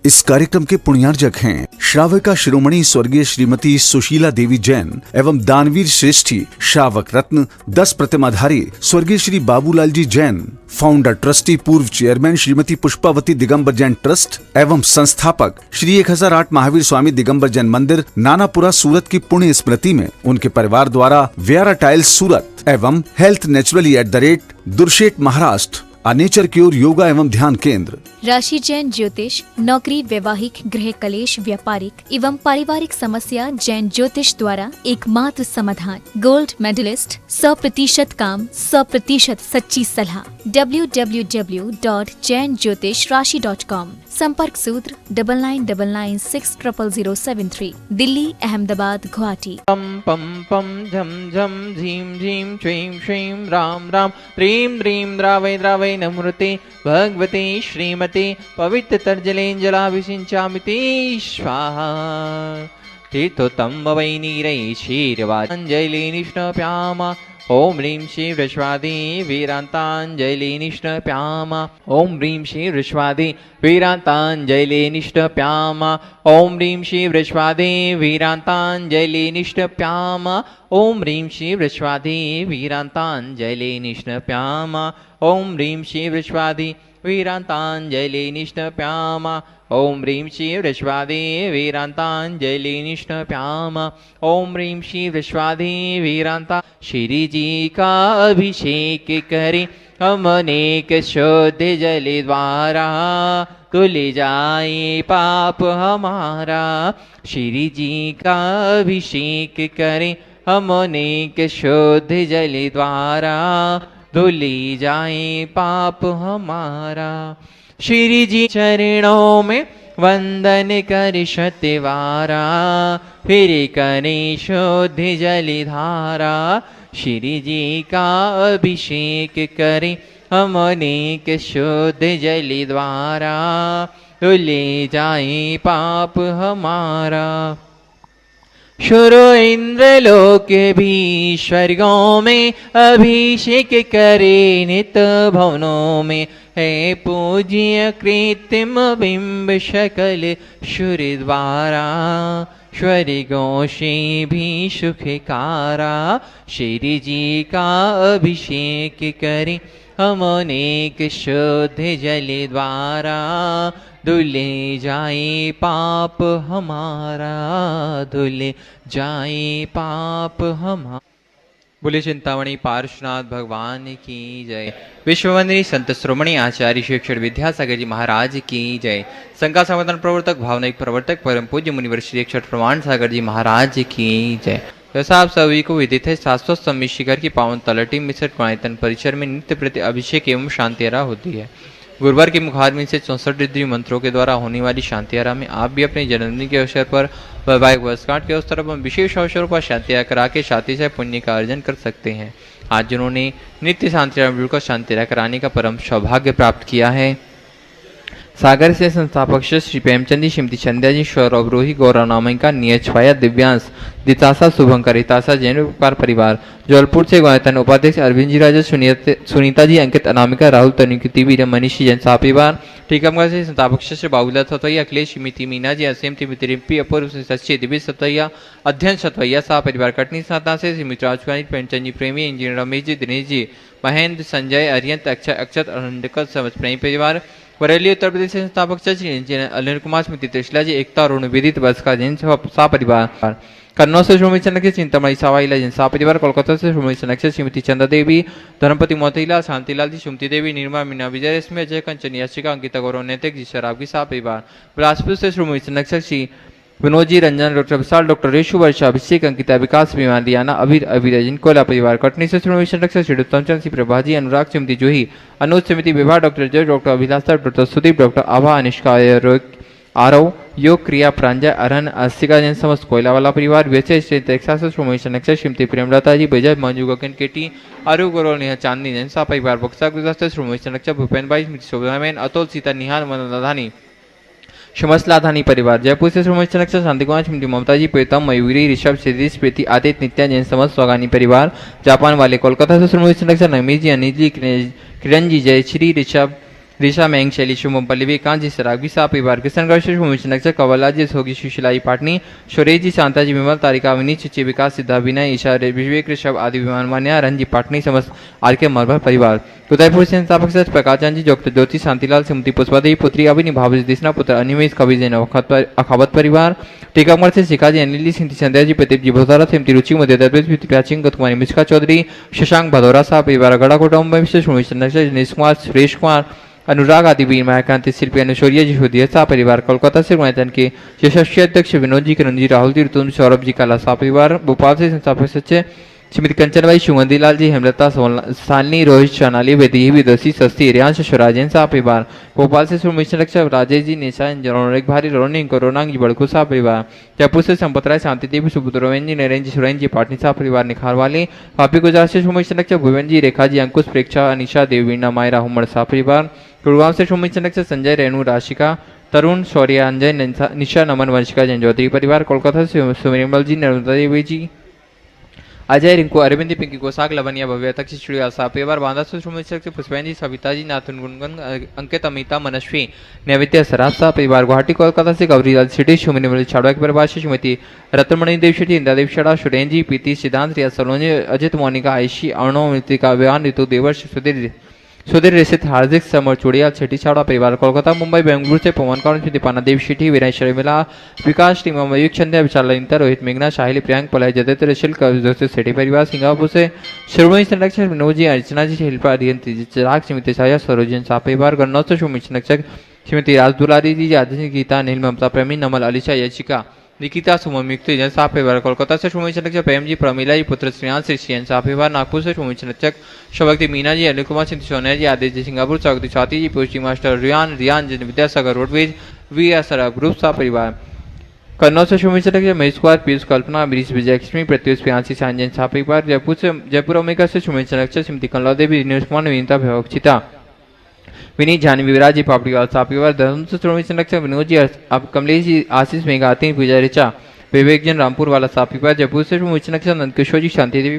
इस कार्यक्रम के पुण्यार्जक हैं श्राविका शिरोमणि स्वर्गीय श्रीमती सुशीला देवी जैन एवं दानवीर श्रेष्ठी श्रावक रत्न 10 प्रतिमाधारी स्वर्गीय श्री बाबूलाल जी जैन, फाउंडर ट्रस्टी पूर्व चेयरमैन श्रीमती पुष्पावती दिगंबर जैन ट्रस्ट एवं संस्थापक श्री 1008 महावीर स्वामी दिगंबर जैन मंदिर नानापुरा सूरत की पुण्य स्मृति में उनके परिवार द्वारा व्यारा टाइल्स सूरत एवं health naturally @Durshet Maharashtra nature cure yoga एवं ध्यान केंद्र, राशि जैन ज्योतिष, नौकरी, वैवाहिक, गृह कलेश, व्यापारिक एवं पारिवारिक समस्या जैन ज्योतिष द्वारा एकमात्र समाधान। गोल्ड मेडलिस्ट, 100% काम, 100% सच्ची सलाह। www.jainjyotishrashi.com। संपर्क सूत्र 9999600073। दिल्ली, अहमदाबाद, गुवाहाटी। पम पम पम झम झम झीम झीम श्रीं श्रीं राम राम ह्रीं ह्रीं द्रावय द्रावय नमृते भगवते श्रीमते पवित्र तर्जलेञ्जलाभिषिञ्चामिति स्वाहा। तीर्थोत्तम वै नीरै शीर्वाञ्जलिनिष्णप्यामा ओम ह्रीं श्री वृषवादी वीरांतांजलिनिष्णप्यामा ओम ह्रीं श्री वृषवादी वीरांतांजलिनिष्णप्यामा ओम ह्रीं श्री वृषवादी वीरांतांजलिनिष्णप्यामा ओम ह्रीं श्री वृषवादी वीरांतांजलिनिष्णप्यामा ओम ह्रीं श्री वृषवादी वीरांतांजलिनिष्णप्यामा ओम ह्रीं श्री वृषवादी वीरांतांजलिनिष्णप्यामा ओम ह्रीं श्री वृषवादी वीरांता। श्री जी का अभिषेक करें हम अनेक शुद्ध जल द्वारा, धुल जाए पाप हमारा। श्री जी का अभिषेक करें हम अनेक शुद्ध जल द्वारा, धुल जाए पाप हमारा। श्री जी चरणों में वंदन कर शतवारा, फिर करें शुद्ध जलधारा। श्री जी का अभिषेक करें हम अनेक शुद्ध जल द्वारा, धुल जाए पाप हमारा। शुरू इंद्रलोक भी स्वर्गों में अभिषेक करे नित भवनों में, है पूज्य कृत्रिम बिंब शकल शुर द्वारा, स्वर्गों से भी सुखकारा। श्री जी का अभिषेक करें हम अनेक शुद्ध जल द्वारा, धुल जाए पाप हमारा, धुल जाए पाप हमारा। बोले चिंतामणि पार्श्वनाथ भगवान की जय। विश्ववंदनीय संत श्रोमणी आचार्य श्री अक्षर विद्यासागर जी महाराज की जय। संघा संवर्धन प्रवर्तक, भावनायिक प्रवर्तक, परम पूज्य मुनिवर श्री अक्षर प्रमाण सागर जी महाराज की जय। जैसा आप सभी को विदित है, शाश्वत सम्मित शिखर की पावन तलटी मिश्र मायतन परिसर में नित्य प्रति अभिषेक एवं शांतियारा होती है। गुरुवार की मुखारविंद से 64 रुद्री मंत्रों के द्वारा होने वाली शांतियारा में आप भी अपने जन्मदिन के अवसर पर, वैवाहिक वर्षगांठ के अवसर पर, विशेष अवसरों पर शांतियारा करा के शांति से पुण्य का अर्जन कर सकते हैं। आज जिन्होंने नित्य शांतियारा जुड़कर शांतियारा कराने का परम सौभाग्य प्राप्त किया है, सागर से संस्थापक श्री प्रेमचंदी, श्रीमती चंद्या जी, स्वरोग्रोही गौरव नामिका, नियछवाया, दिव्यांश, दितासा, शुभंकर, हितासा, जैन उपकार परिवार, जौलपुर से गौतन उपाध्यक्ष अरविंद जी राजा, सुनीता जी, अंकित, अनामिका, राहुल, तनुकृति, वीर, मनीषी, जैन परिवार, टीकमगढ़ से संस्थापक श्री बाबूलाल सतवैया, अखिलेश, श्रीमती मीना जी, असीम, श्रीमती रिम्पी, अपूर्व, सच्चे, दिव्य सतवैया, अध्ययन सतवैया शाह परिवार, कटनी साता से श्रीमती राजकुमारी, प्रेमचंद जी प्रेमी, इंजीनियर रमेश जी, दिनेश जी, महेंद्र, संजय, अरियंत, अक्षय, अक्षत, अरंडकर, समझ प्रेमी परिवार, बरेली उत्तर प्रदेश से संस्थापक श्री अनिल कुमार, स्मृति त्रिशला जी, एकता और विदित बस का जैन शाह परिवार, कन्नौज से श्रोमणी संरक्षक चिंतामणि सावाईला जैन शाह परिवार, कोलकाता से श्रोमणी संरक्षक श्रीमती चंदा देवी, धर्मपति मोतीलाल, शांतिलाल जी, सुमती देवी, निर्मा, मीना, विजय रेशमी, अजय कंचन, याशिका, अंकिता, गौरव, नैतिक जी, शराबी शाह परिवार, बिलासपुर से श्रोमणी संरक्षक श्री विनोद जी, रंजन, डॉक्टर विशाल, डॉक्टर रेशु, वर्षा, अभिषेक, अंकिता, विकास, विमान, लियाना, अभिर, अभिरजन, कोला परिवार, कटनी से श्रोमणी संरक्षक श्री उत्तमचंद, श्री प्रभा जी, अनुराग, श्रीमती जूही, अनुज, समिति विवाह, डॉक्टर जय, डॉक्टर अभिलाषा, डॉक्टर सुदीप, डॉक्टर आभा, अनिष्का, आरव, योग क्रिया, प्रांजय, अरहन, अस्तिका जैन समस्त कोयलावाला परिवार, वैसे टेक्सास से श्रोमणी संरक्षक श्रीमती प्रेमलता जी, बजाज, मंजू, गगन, केटी, अरु, गौरव, नेहा, चांदनी जैन शाह परिवार, बक्सा गुजरात से श्रोमणी संरक्षक भूपेन भाई, स्मृति शोभामैन, अतुल, सीता, निहाल, मनोदानी, श्रीमसलाधानी परिवार, जयपुर से श्रोमणी संरक्षक शांति कुमार, श्रीमती ममता जी, प्रीतम, मयूरी, ऋषभ, सिद्धि, प्रीति, आदित्य, नित्या जैन समस्त स्वागानी परिवार, जापान वाले, कोलकाता से श्रोमणी संरक्षक नमीर जी, अनिल जी, किरण जी, जय श्री, ऋषभ, ऋषा मेंग शैली शुभम पल्लवी कांजी सरागी सा परिवार किशनगढ़ से शुभमिशन कवलाजी सोगी सुशीलाई पाटनी शोरेजी शांताजी विमल तारिका विनीत चिच्ची विकास सिद्धा विनय ईशा विवेक ऋषभ आदि विमान मान्या रंजी पाटनी समस्त आर के मरभर परिवार उदयपुर से संस्थापक सच प्रकाशचंद जी डॉक्टर ज्योति शांतिलाल सिमती पुष्पादेवी पुत्री अभिनी भावजी दिसना पुत्र अनिमेश कवि जैन अखावत परिवार टीकामगढ़ से शिखाजी अनिल सिंधी संध्या जी प्रदीप जी भोतारा सिमती रुचि मध्य प्राचीन कुमारी मिश्का चौधरी शशांक भदौरा साहब परिवार गढ़ा कोटा मुंबई विशेष दिनेश कुमार सुरेश कुमार अनुराग आदि वीर मायाकांति शिल्पी अनुशौर्य जी सुधिया सा परिवार कोलकाता से मैदान के यशस्वी अध्यक्ष विनोद जी किरण जी राहुल जी ऋतुन सौरभ जी काला सा परिवार भोपाल से संस्थापक सचिव श्रीमती कंचनबाई सुगंधी लाल जी हेमलता सालनी रोहित सोनाली वेदी विदोसी सस्ती रियांश स्वराजन सा परिवार भोपाल से सुमिशन रक्षक राजेश जी निशा जनरिक भारी रोनी कोरोना जी बड़कू सा परिवार जयपुर से संपत राय शांति देवी सुबुद्रोवेन जी नरेंद्र जी सुरेन जी पाटनी सा परिवार निखार वाले पापी गुजरात से सुमिशन रक्षक भुवन जी रेखा जी अंकुश प्रेक्षा अनिशा देवीना मायरा हुमड़ सा परिवार गुड़गांव से सुमिशन रक्षक संजय रेणु राशिका तरुण शौर्य अंजय निशा नमन वंशिका जैन चौधरी परिवार कोलकाता से सुमिरमल जी नर्मदा देवी जी अजय रिंकू अरविंद पिंकी कोसाक लवनिया भव्य तक श्री परिवार बांधा से पुष्पैन जी सविता जी नाथुन गुनगुन अंकित अमिता मनस्वी नैवेद्य सरासा परिवार गुवाहाटी कोलकाता से गौरीलाल सिटी शुमिनी छाड़वा के परिवार से श्रीमती रत्नमणि देव शेट्टी इंदा देव छड़ा सुरेन जी प्रीति सिद्धांत रिया सलोनी अजित मोनिका आयशी अर्णव मृतिका व्यान ऋतु देवर्ष सुधीर रिसित हार्दिक समर चुड़िया छठी छाड़ा परिवार कोलकाता मुंबई बेंगलुरु से पवन कौर दीपाना देव शेट्टी विनय शर्मिला विकास टीमा मयूख चंद्या विशाल ललिता रोहित मेघना शाहिली प्रियांक पलय जदित शिल्क सेठी परिवार सिंगापुर से श्रोमणी संरक्षक विनोद जी अर्चना जी शिल्पा अरियंती चिराग श्रीमती साया सरोजन सा परिवार गन्नौर से श्रोमणी संरक्षक श्रीमती राज दुलारी जी आदित्य गीता नील ममता प्रेमी नमल अलीशा यचिका निकिता सुमन मुक्ति जन साफ परिवार कोलकाता से श्रोमणी संरक्षक प्रेम जी प्रमीला जी पुत्र श्रेयांश श्रीन साफ परिवार नागपुर से श्रोमणी संरक्षक शोभक्ति मीना जी अनिल कुमार सिंह सोनिया जी आदित्य सिंगापुर चौकती Swati ji Pushti master Riyan Vidyasagar roadways V S group सा परिवार कन्नौज से श्रोमणी संरक्षक महेश कुमार पीयूष कल्पना ब्रिज विजयलक्ष्मी प्रत्युष प्रियांशी सांजन सा परिवार जयपुर ओमेगा से श्रोमणी संरक्षक श्रीमती कमला देवी दिनेश कुमार नवीनता भवक्षिता विनीत जानवी विराज जी पापड़ीवाल सा परिवार धर्म से श्रोमणी संरक्षक विनोद जी कमलेश जी आशीष मेघाती पूजा ऋचा विवेक जन रामपुर वाला सा परिवार जयपुर से श्रोमणी संरक्षक नंदकिशोर जी शांति देवी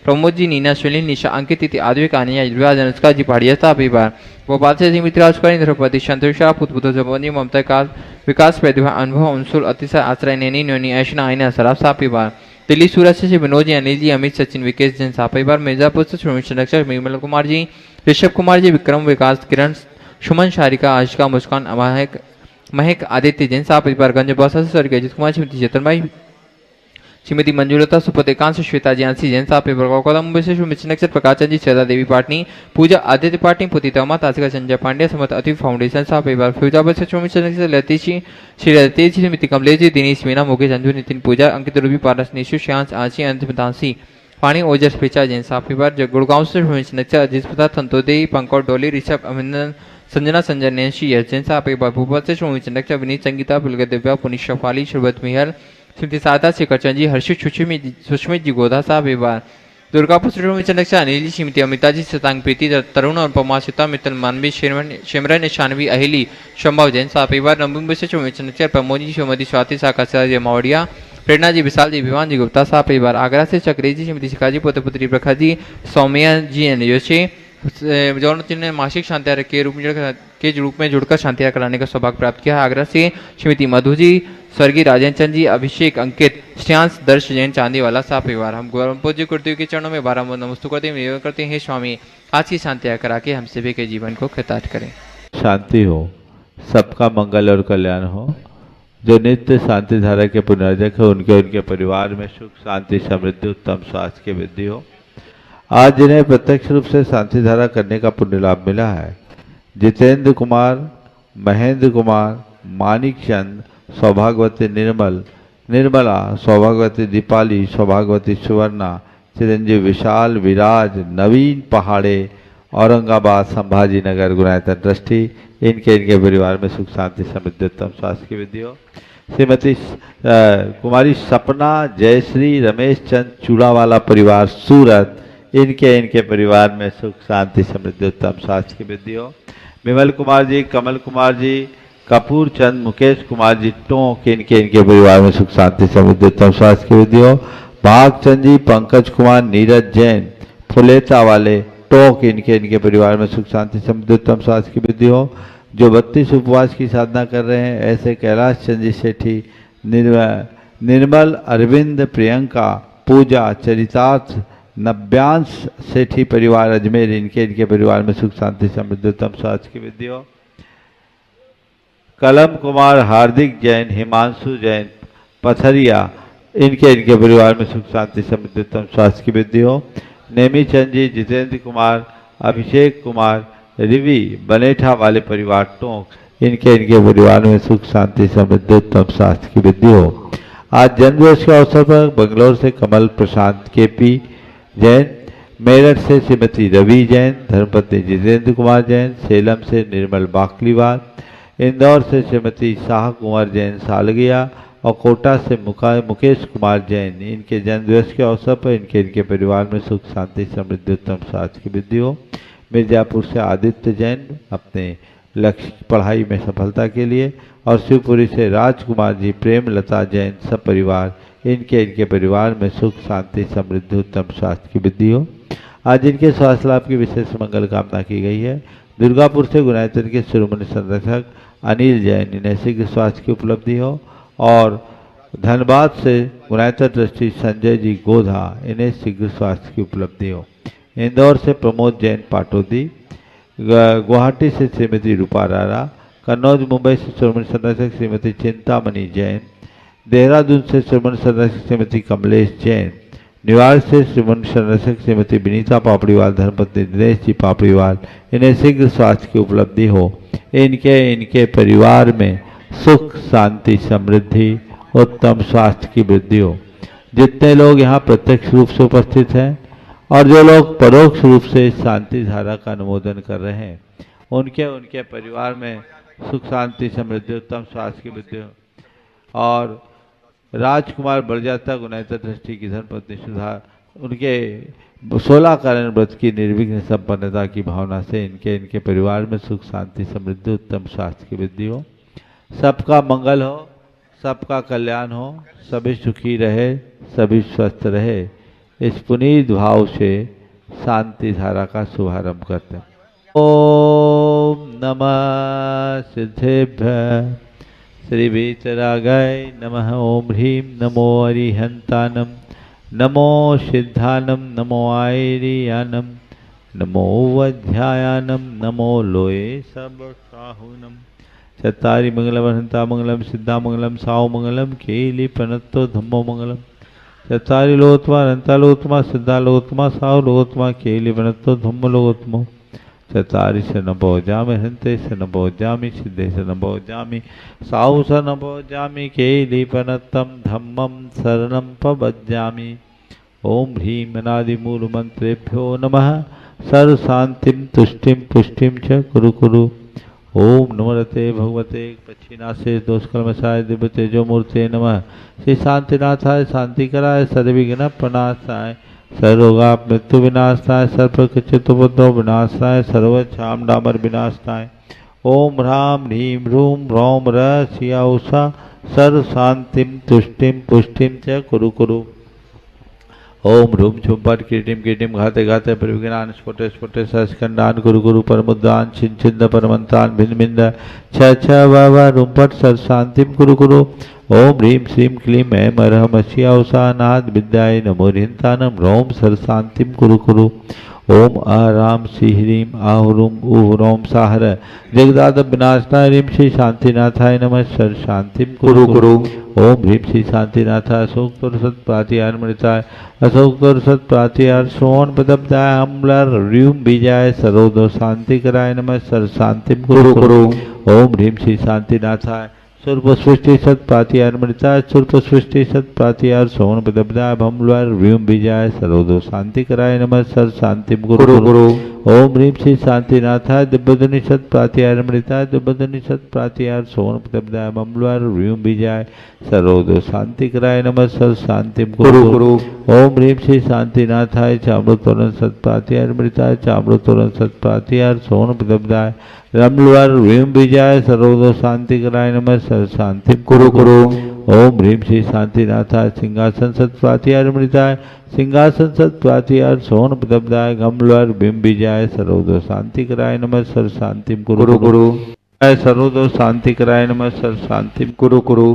प्रमोद जी नीना शैली निशा अंकित तिथि आदि कानिया अनुष्का जी पहाड़िया सा परिवार भोपाल से श्रीमती राजकुमारी द्रौपदी संतोषा पुतपुत जबनी ममता का विकास प्रतिभा अनुभव अंशुल अतिशय आश्रय नैनी नैनी ऐशना आईना सराब सा परिवार दिल्ली सूरत से विनोद जी अनिल जी अमित सचिन विकेश जैन सा परिवार मिर्जापुर से श्रोमणी संरक्षक निर्मल कुमार जी ऋषभ कुमार जी विक्रम विकास किरण सुमन शारिका आशिका मुस्कान महक आदित्य जैन सा परिवार गंज बौसा से स्वर्गीय अजित कुमार श्रीमती चेतनबाई श्रीमती मंजुलता सुपतिकांत श्वेता जानसी जैन साहब कोलकाता मुंबई से श्री प्रकाश जी श्रद्धा देवी पाटनी पूजा आदित्य पाटनी पुती तमा तासिका संजय पांड्या समत अति फाउंडेशन साहब परिवार फिरोजाबाद से श्री लतीशी श्री लतीश श्रीमती कमलेश जी दिनेश मीना मुकेश अंजू नितिन पूजा अंकित रूबी पारस निशु श्यांश आशी अंतिम दासी पानी ओजस पेचा जैन साहब परिवार गुड़गांव से अजीत प्रसाद संतोदेवी पंकज डोली ऋषभ अभिनंदन संजना संजय नैशी जैन साहब परिवार भोपाल से श्री विनीत संगीता पुलग दिव्या पुनिश शफाली शरबत मेहर श्रीमती सारदा शेखरचंद जी हर्षित सुष्मित जी गोधा साहब परिवार दुर्गापुर श्रोमणी संरक्षक अनिल जी श्रीमती अमिता जी शतांग प्रीति तरुण और पमा सीता मित्तल मानवी शिमरन शानवी अहिली संभव जैन साहब परिवार मुंबई से श्रोमणी संरक्षक प्रमोद जी श्रीमती स्वाति साकाचार्य मावड़िया प्रेरणा जी विशाल जी विवान जी गुप्ता साहब परिवार आगरा से चक्री जी श्रीमती शिखा जी पुत्र पुत्री प्रखा जी सौम्या जी योशी जौन ने मासिक शांतिहार के रूप में जुड़कर शांतिहार कराने का सौभाग्य प्राप्त किया। आगरा से श्रीमती मधु जी स्वर्गीय राजन चंद जी अभिषेक अंकित श्रेयांश दर्श जैन चांदी वाला सा परिवार हम गौरव पूज्य गुरुदेव के चरणों में बारह नमस्तु करते हैं निवेदन करते हैं स्वामी आज की शांतिहार करा के हम सभी के जीवन को कृतार्थ करें। शांति हो, सबका मंगल और कल्याण हो। जो नित्य शांति धारा के पुनर्जक है उनके परिवार में सुख शांति समृद्धि उत्तम स्वास्थ्य की वृद्धि हो। आज जिन्हें प्रत्यक्ष रूप से शांति धारा करने का पुण्य लाभ मिला है, जितेंद्र कुमार, महेंद्र कुमार, मानिक चंद, सौभाग्यवती निर्मला, सौभाग्यवती दीपाली, सौभाग्यवती सुवर्णा, चिरंजीव विशाल, विराज, नवीन पहाड़े, औरंगाबाद, संभाजी नगर, गुणायतन ट्रस्टी, इनके परिवार में सुख शांति समृद्धि उत्तम स्वास्थ्य की वृद्धि हो। श्रीमती कुमारी सपना, जयश्री, रमेश चंद चूड़ावाला परिवार सूरत, इनके परिवार में सुख शांति समृद्धि उत्तम स्वास्थ्य की वृद्धि हो। विमल कुमार जी, कमल कुमार जी, कपूर चंद, मुकेश कुमार जी टोंक, इनके परिवार में सुख शांति समृद्धि उत्तम स्वास्थ्य की वृद्धि हो। भागचंद जी, पंकज कुमार, नीरज जैन, फुलेता वाले, टोक इनके इनके परिवार में सुख शांति समृद्धि उत्तम स्वास्थ्य की वृद्धि हो। जो 32 उपवास की साधना कर रहे हैं ऐसे कैलाश चंद्र सेठी, निर्मल, अरविंद, प्रियंका, पूजा, चरितार्थ, नव्यांश सेठी परिवार अजमेर इनके इनके परिवार में सुख शांति समृद्धि उत्तम स्वास्थ्य की वृद्धि हो। कलम कुमार, हार्दिक जैन, हिमांशु जैन, पथरिया इनके इनके परिवार में सुख शांति समृद्धि उत्तम स्वास्थ्य की वृद्धि हो। नेमी चंद जी, जितेंद्र कुमार, अभिषेक कुमार, रिवी बनेठा वाले परिवार टोंक इनके इनके परिवार में सुख शांति समृद्धि उत्तम स्वास्थ्य की वृद्धि हो। आज जन्मदिवस के अवसर पर बंगलौर से कमल प्रशांत केपी जैन, मेरठ से श्रीमती रवि जैन, धर्मपत्नी जितेंद्र कुमार जैन, सेलम से निर्मल बाकलीवाल, इंदौर से श्रीमती शाह कुमार जैन सालगिया और कोटा से मुकेश कुमार जैन इनके जन्मदिवस के अवसर पर इनके इनके परिवार में सुख शांति समृद्धि उत्तम स्वास्थ्य की वृद्धि हो। मिर्जापुर से आदित्य जैन अपने लक्ष्य की पढ़ाई में सफलता के लिए और शिवपुरी से राजकुमार जी, प्रेम लता जैन सब परिवार इनके इनके परिवार में सुख शांति समृद्धि उत्तम स्वास्थ्य की वृद्धि हो। आज इनके स्वास्थ्य लाभ की विशेष मंगल कामना की गई है। दुर्गापुर से गुनायतन के शिरोमणि संरक्षक अनिल जैन इन्हें शीघ्र स्वास्थ्य की उपलब्धि हो और धनबाद से गुनायतन ट्रस्टी संजय जी गोधा इन्हें शीघ्र स्वास्थ्य की उपलब्धि हो। इंदौर से प्रमोद जैन पाटोदी, गुवाहाटी से श्रीमती रूपा रारा, कन्नौज मुंबई से शिरोमणि संरक्षक श्रीमती चिंतामणि जैन, देहरादून से शिरोमणि संरक्षक श्रीमती कमलेश जैन, न्यूयॉर्क से शिरोमणि संरक्षक श्रीमती विनीता पापड़ीवाल, धर्मपत्नी दिनेश जी पापड़ीवाल इन्हें शीघ्र स्वास्थ्य की उपलब्धि हो। इनके इनके परिवार में सुख शांति समृद्धि उत्तम स्वास्थ्य की वृद्धि हो। जितने लोग यहाँ प्रत्यक्ष रूप से उपस्थित हैं और जो लोग परोक्ष रूप से शांति धारा का अनुमोदन कर रहे हैं उनके उनके परिवार में सुख शांति समृद्धि उत्तम स्वास्थ्य की वृद्धि हो। और राजकुमार बरजाता गुनायता ट्रस्टी की धर्मपत्नी सुधा उनके 16 कारण व्रत की निर्विघ्न संपन्नता की भावना से इनके इनके परिवार में सुख शांति समृद्धि उत्तम स्वास्थ्य की वृद्धि हो। सबका मंगल हो, सबका कल्याण हो, सभी सुखी रहे, सभी स्वस्थ रहे, इस पुनीत भाव से शांति धारा का शुभारंभ करते हैं। ओम नमः सिद्धेभ्य श्री वीतरागाय नमः। ओम ह्रीं नमो अरिहंतानम, नमो सिद्धानम, नमो आयरियानम, नमो वध्यायानम, नमो लोये सब साहुनम। चत्तारि मंगलम मंगलम सिद्धा मंगलम साहु मंगलम केली पनत्तो धम्मो मंगलम। चत्तारि लोत्मा अनंता लोत्मा सिद्धा लोत्मा साहु लोत्मा केली पनत्तो धम्मो लोत्मो। चत्तारि शरणभो जामि हन्ते शरणभो जामि सिद्धे शरणभो जामि साहु शरणभो जामि केली पनत्तं धम्मं शरणं प्रपद्यामि। ओम ह्रीं अनादि मूल मंत्रेभ्यो नमः। सर्व शांतिं तुष्टिं पुष्टिं च कुरु कुरु। ओम नमस्ते भगवते पक्षिनाशे दोषकर्मशाय दिव्य तेजो मूर्ते नमः। श्री शांतिनाथाय शांतिकराय सर्वविघ्न प्रणाशाय सर्वरोगा मृत्यु विनाशाय सर्वप्रकृतितोपद्रव विनाशाय सर्वक्षाम डामर विनाशाय। ओम ह्रां ह्रीं ह्रूं ह्रौं र शिया उषा सर्व शांतिं तुष्टिं पुष्टिं च कुरु कुरु। ओम ह्रूम छुम्पट कीटिम कीटिम घाते घाते परिविघ्नान स्फुटे स्फुटे सहस्कंडान गुरु गुरु परमुद्दान छिंद परमंतान भिन्न भिन्न छ छ व रुम्पट सर शांतिम कुरु कुरु। ओम ह्रीं श्रीं क्लीं ऐं मरहमस्या उषानाद विद्याय नमो ह्रींतानम ह्रौं सर शांतिम कुरु कुरु। ओम आराम श्री ह्रीं आहुरुम ऊहुरों साहर जगदाद विनाशनाय ह्रीं श्री शांतिनाथाय नमः सर शांतिम कुरु कुरु। ओम ह्रीं श्री शांतिनाथाय अशोक तुरसत प्रातिहार मृताय अशोक तुरसत प्रातिहार श्रवण पदब्दाय अम्लर ह्रीं बीजाय सरोदो शांति कराय नमः सर शांतिम कुरु कुरु। ओम ह्रीं श्री शांतिनाथाय सुरपुष्टि सत प्रातिहार मृताय सुरपुष्टि सत प्रातिहार श्रवण पदब्दाय भमलर ह्रीं बीजाय सरोदो शांति कराय नमः सर शांतिम कुरु कुरु। ओम ह्रीं श्री शांतिनाथाय दिव्यधुनि सत प्रातिहार मृताय दिव्यधुनि सत प्रातिहार श्रवण पदब्दाय भमलर ह्रीं बीजाय सरोदो शांति कराय नमः सर शांतिम कुरु कुरु। ओम ह्रीं श्री शांतिनाथाय चामृतोरण सत प्रातिहार मृताय चामृतोरण सत प्रातिहार श्रवण पदब्दाय रमलवर ह्रीं बीजाय सरोदो शांति कराय नमः सर शांतिम कुरु कुरु। ओम ह्रीं श्री शांतिनाथाय सिंहासन सत्प्रातिहार मृताय सिंहासन सत्प्रातिहार सोन प्रदब्धाय गमलवर बिंब बीजाय सर्वदोष शांति कराय नमः सर्व शांतिम कुरु कुरु सर्वदोष शांति कराय नमः सर्व शांतिम कुरु कुरु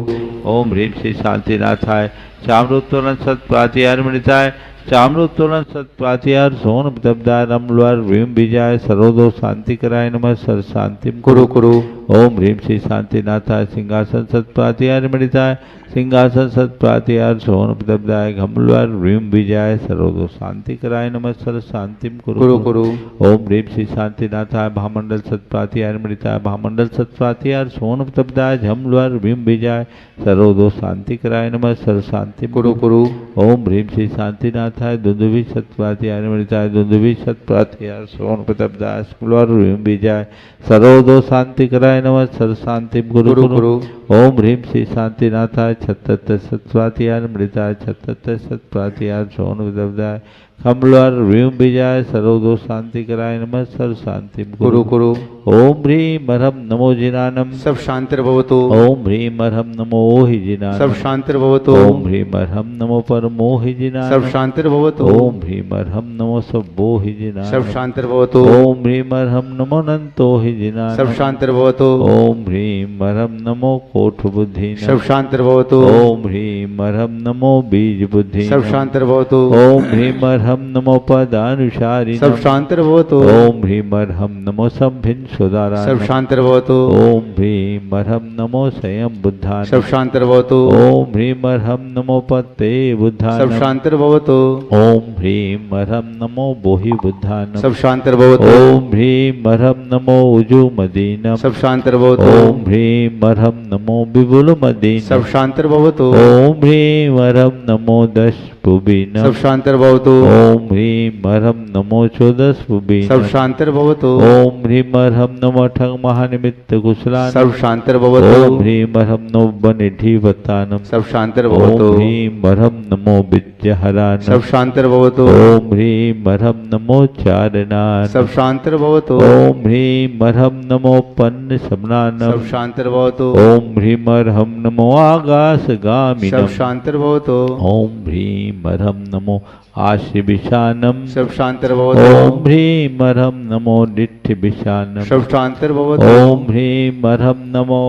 ओम ह्रीं श्री शांतिनाथाय चाम्रोत्तोलन सत्प्रातिहार मृताय चाम्रोत्तोलन सत्प्रातिहार सोन प्रदब्धाय रमलवर बिंब बीजाय सर्वदोष शांति कराय नमः सर्व शांतिम कुरु कुरु ओम ह्रीं श्री शांतिनाथाय सिंहासन सत्प्रातिहार मृताय सिंहासन सत्प्रातिहार सोन प्रदब्धाय घमलवर बिंब बीजाय सर्वदोष शांति कराय नमः सर्व शांतिम कुरु कुरु ओम ह्रीं श्री शांतिनाथाय भामंडल सत्प्रातिहार मृताय भामंडल सत्प्रातिहार सोन प्रदब्धाय झमलवर बिंब बीजाय सर्वदोष शांति कराय नमः सर्व शांतिम कुरु कुरु ओम ह्रीं श्री शांतिनाथाय दुंदुभि सत्प्रातिहार मृताय दुंदुभि सत्प्रातिहार सोन प्रदब्धाय स्मलवर बिंब बीजाय सर्वदोष शांति कराय नमः सर्व शांतिम कुरु कुरु ओम ह्रीं श्री शांतिनाथाय छत्तत सत्प्रातिहार मृताय छत्तत सत्प्रातिहार सोन प्रदब्धाय कमलवर बिंब बीजाय सर्वदोष शांति कराय नमः सर्व शांतिम कुरु कुरु ओम ह्रीं मरहम नमो जिनानम सब शांतिर्भवतु ओम ह्रीं मरहम नमो हि जिनानम सब शांतिर्भवतु ओम ह्रीं मरहम नमो परमो हि जिनानम सब शांतिर्भवतु ओम ह्रीं मरहम नमो सब्बो हि जिनानम सब शांतिर्भवतु ओम ह्रीं मरहम नमो नंतो हि जिनानम सब शांतिर्भवतु ओम ह्रीं मरहम नमो कोठ बुद्धि सब शांतिर्भवतु ओम ह्रीं मरहम नमो बीज बुद्धि सब शांतिर्भवतु ओम ह्रीं मरहम नमो पदानुसारि सब शांतिर्भवतु ओम ह्रीं मरहम नमो संभिन सुदारा सब शांतिर्भवतु ओम ह्रीं मरहम नमो संयम बुद्धान सब शांतिर्भवतु ओम ह्रीं मरहम नमो पते बुद्धान सब शांतिर्भवतु ओम ह्रीं मरहम नमो बोहि बुद्धान सब शांतिर्भवतु ओम ह्रीं मरहम नमो उजु मदीनम सब शांतिर्भवतु ओम ह्रीं मरहम नमो विपुल मदीनम सब शांतिर्भवतु ओम ह्रीं मरहम नमो दश पुबीनम सब शांतिर्भवतु ओम ह्रीं मरहम नमो चौदस पुबीनम सब शांतिर्भवतु ओम ह्रीं मरहम नमो ठग महानिमित्त कुशलान सब शांतिर्भवतु ओम ह्रीं मरहम नमो बनिधि वतानम सब शांतिर्भवतु ओम ह्रीं मरहम नमो विद्यहरान सब शांतिर्भवतु ओम ह्रीं मरहम नमो चारणान सब शांतिर्भवतु ओम ह्रीं मरहम नमो पन्न समनानम सब शांतिर्भवतु ओम ह्रीं मरहम नमो आकाशगामिनम सब शांतिर्भवतु ओम ह्रीं मरहम नमो आशिविशानम सब शांतिर्भवतु ओम ह्रीं मरहम नमो डिठ्ठिविशानम सब शांतिर्भवतु ओम ह्रीं मरहम नमो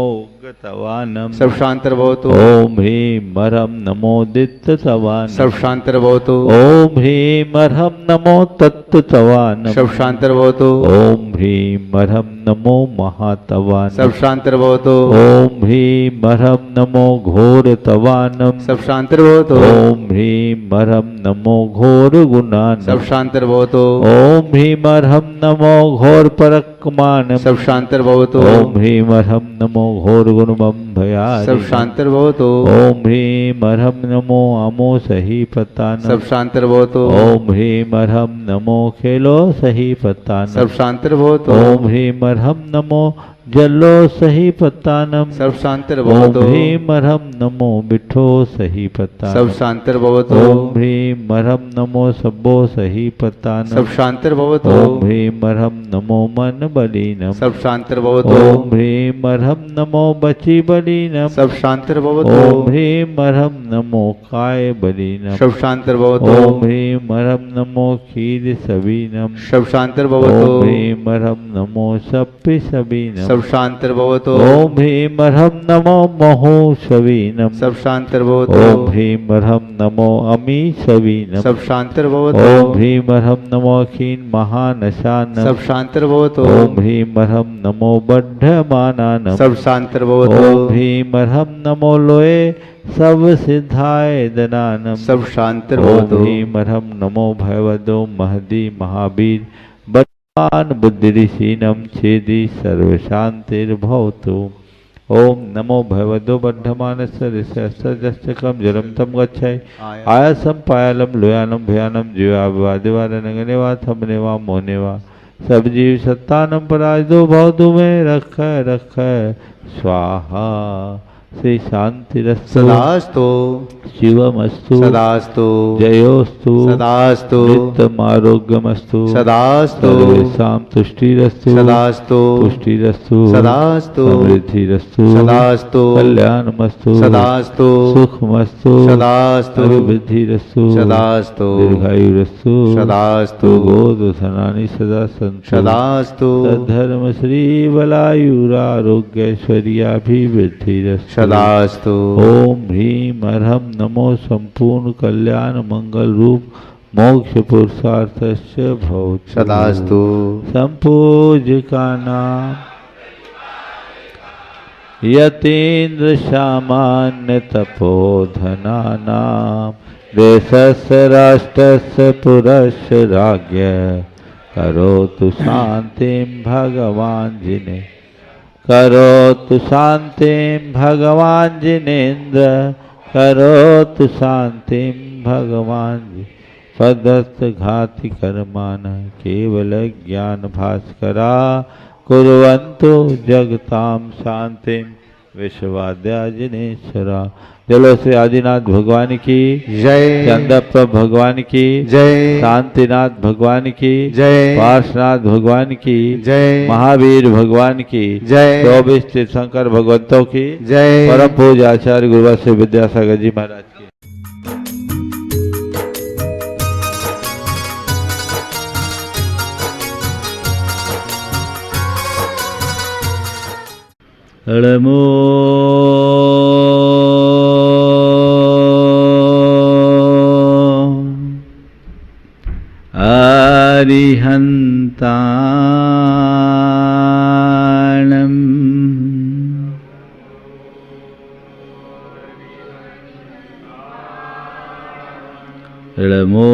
गतवानम सब शांतिर्भवतु ओम ह्रीं मरहम नमो दित्तवानम सब शांतिर्भवतु ओम ह्रीं मरहम नमो तत्तवानम सब शांतिर्भवतु ओम ह्रीं मरहम नमो महातवानम सब शांतिर्भवतु ओम ह्रीं मरहम नमो घोरतवानम सब शांतिर्भवतु ओम ह्रीं मरहम नमो घोर गुणानम सब शांतिर्भवतु ओम ह्रीं मरहम नमो घोर परकमानम सब शांतिर्भवतु ओम ह्रीं मरहम नमो घोर गुणमं भयारि सब शांतिर्भवतु ओम ह्रीं मरहम नमो अमो सही पतानम सब शांतिर्भवतु ओम ह्रीं मरहम नमो खेलो सही पतानम सब शांतिर्भवतु ओम ह्रीं मरहम नमो जलो सही पतानम सब ओम शांतिर्भवतु ह्रीं मरहम नमो मिठो सही पतानम सब शांतिर्भवतु ओम ह्रीं मरहम नमो सब्बो सही पतानम सब शांतिर्भवतु ओम ह्रीं मरहम नमो मन बलीनम सब शांतिर्भवतु ओम ह्रीं मरहम नमो बची बलीनम सब शांतिर्भवतु ओम ह्रीं मरहम नमो काय बलीनम सब शांतिर्भवतु ओम ह्रीं मरहम नमो खीर सबीनम सब शांतिर्भवतु ओम ह्रीं मरहम नमो सप्पि सबीनम सब शांतिर्भवतु ओम ह्रीं मरहम नमो महो सबीनम सब शांतिर्भवतु ओम ह्रीं मरहम नमो अमी सबीनम सब शांतिर्भवतु ओम ह्रीं मरहम नमो खीन महानशानम सब शांतिर्भवतु ओम ह्रीं मरहम नमो बड्ढमानानम सब शांतिर्भवतु ओम ह्रीं मरहम नमो लोए सब सिद्धाय दनानम सब ओम शांतिर्भवतु ह्रीं मरहम नमो भयवदो महदी महावीर बलवान बुद्धिशीनम छेदी सर्वशांतिर्भवतु ओम नमो भगवतो बद्धमानस्य ऋषस्तकम जलम तम गच्छाय आयासम पायालम लोयानम भयानम जीवादिवा रंगनेवा थमनेवा मोनेवा सब जीव सत्तानम पराजदो भवतु में रख स्वाहा श्री शांतिरस्तु सदास्तु शिवमस्तु सदास्तु जयोस्तु सदास्तु नित्यमारोग्यमस्तु सदास्तु सर्वेषां तुष्टिरस्तु सदास्तु पुष्टिरस्तु सदास्तु समृद्धिरस्तु सदास्तु कल्याणमस्तु सदास्तु सुखमस्तु सदास्तु अभिवृद्धिरस्तु सदास्तु दीर्घायुरस्तु सदास्तु गोदधनानि सदा सन्तु सदास्तु सद्धर्म श्री बलायुरारोग्यैश्वर्याभिवृद्धिरस्तु सदास्तु ओम ह्रीं अर्हं नमो संपूर्ण कल्याण मंगल रूप मोक्ष पुरुषार्थस्य भवतु सदास्तु संपूज्यका नाम यतीन्द्र सामान्य तपोधना नाम देशस्य राष्ट्रस्य पुरस्य राज्ञ करोतु शांतिं भगवान् जिने करोतु शांतिं भगवान् जिनेन्द्र करोतु शांतिं भगवान् पदस्थ घाति कर्मान केवल ज्ञान भास्करा कुर्वन्तु जगतां शांतिं विश्वाद्याजिनेश्वरा। चलो से आदिनाथ भगवान की जय चंद्रप्रभ भगवान की जय शांतिनाथ भगवान की जय पार्श्वनाथ भगवान की जय महावीर भगवान की जय 24 तीर्थंकर भगवंतों की जय परम पूज्य आचार्य गुरुवार विद्यासागर जी महाराज की। नमो अरिहन्ताणम् नमो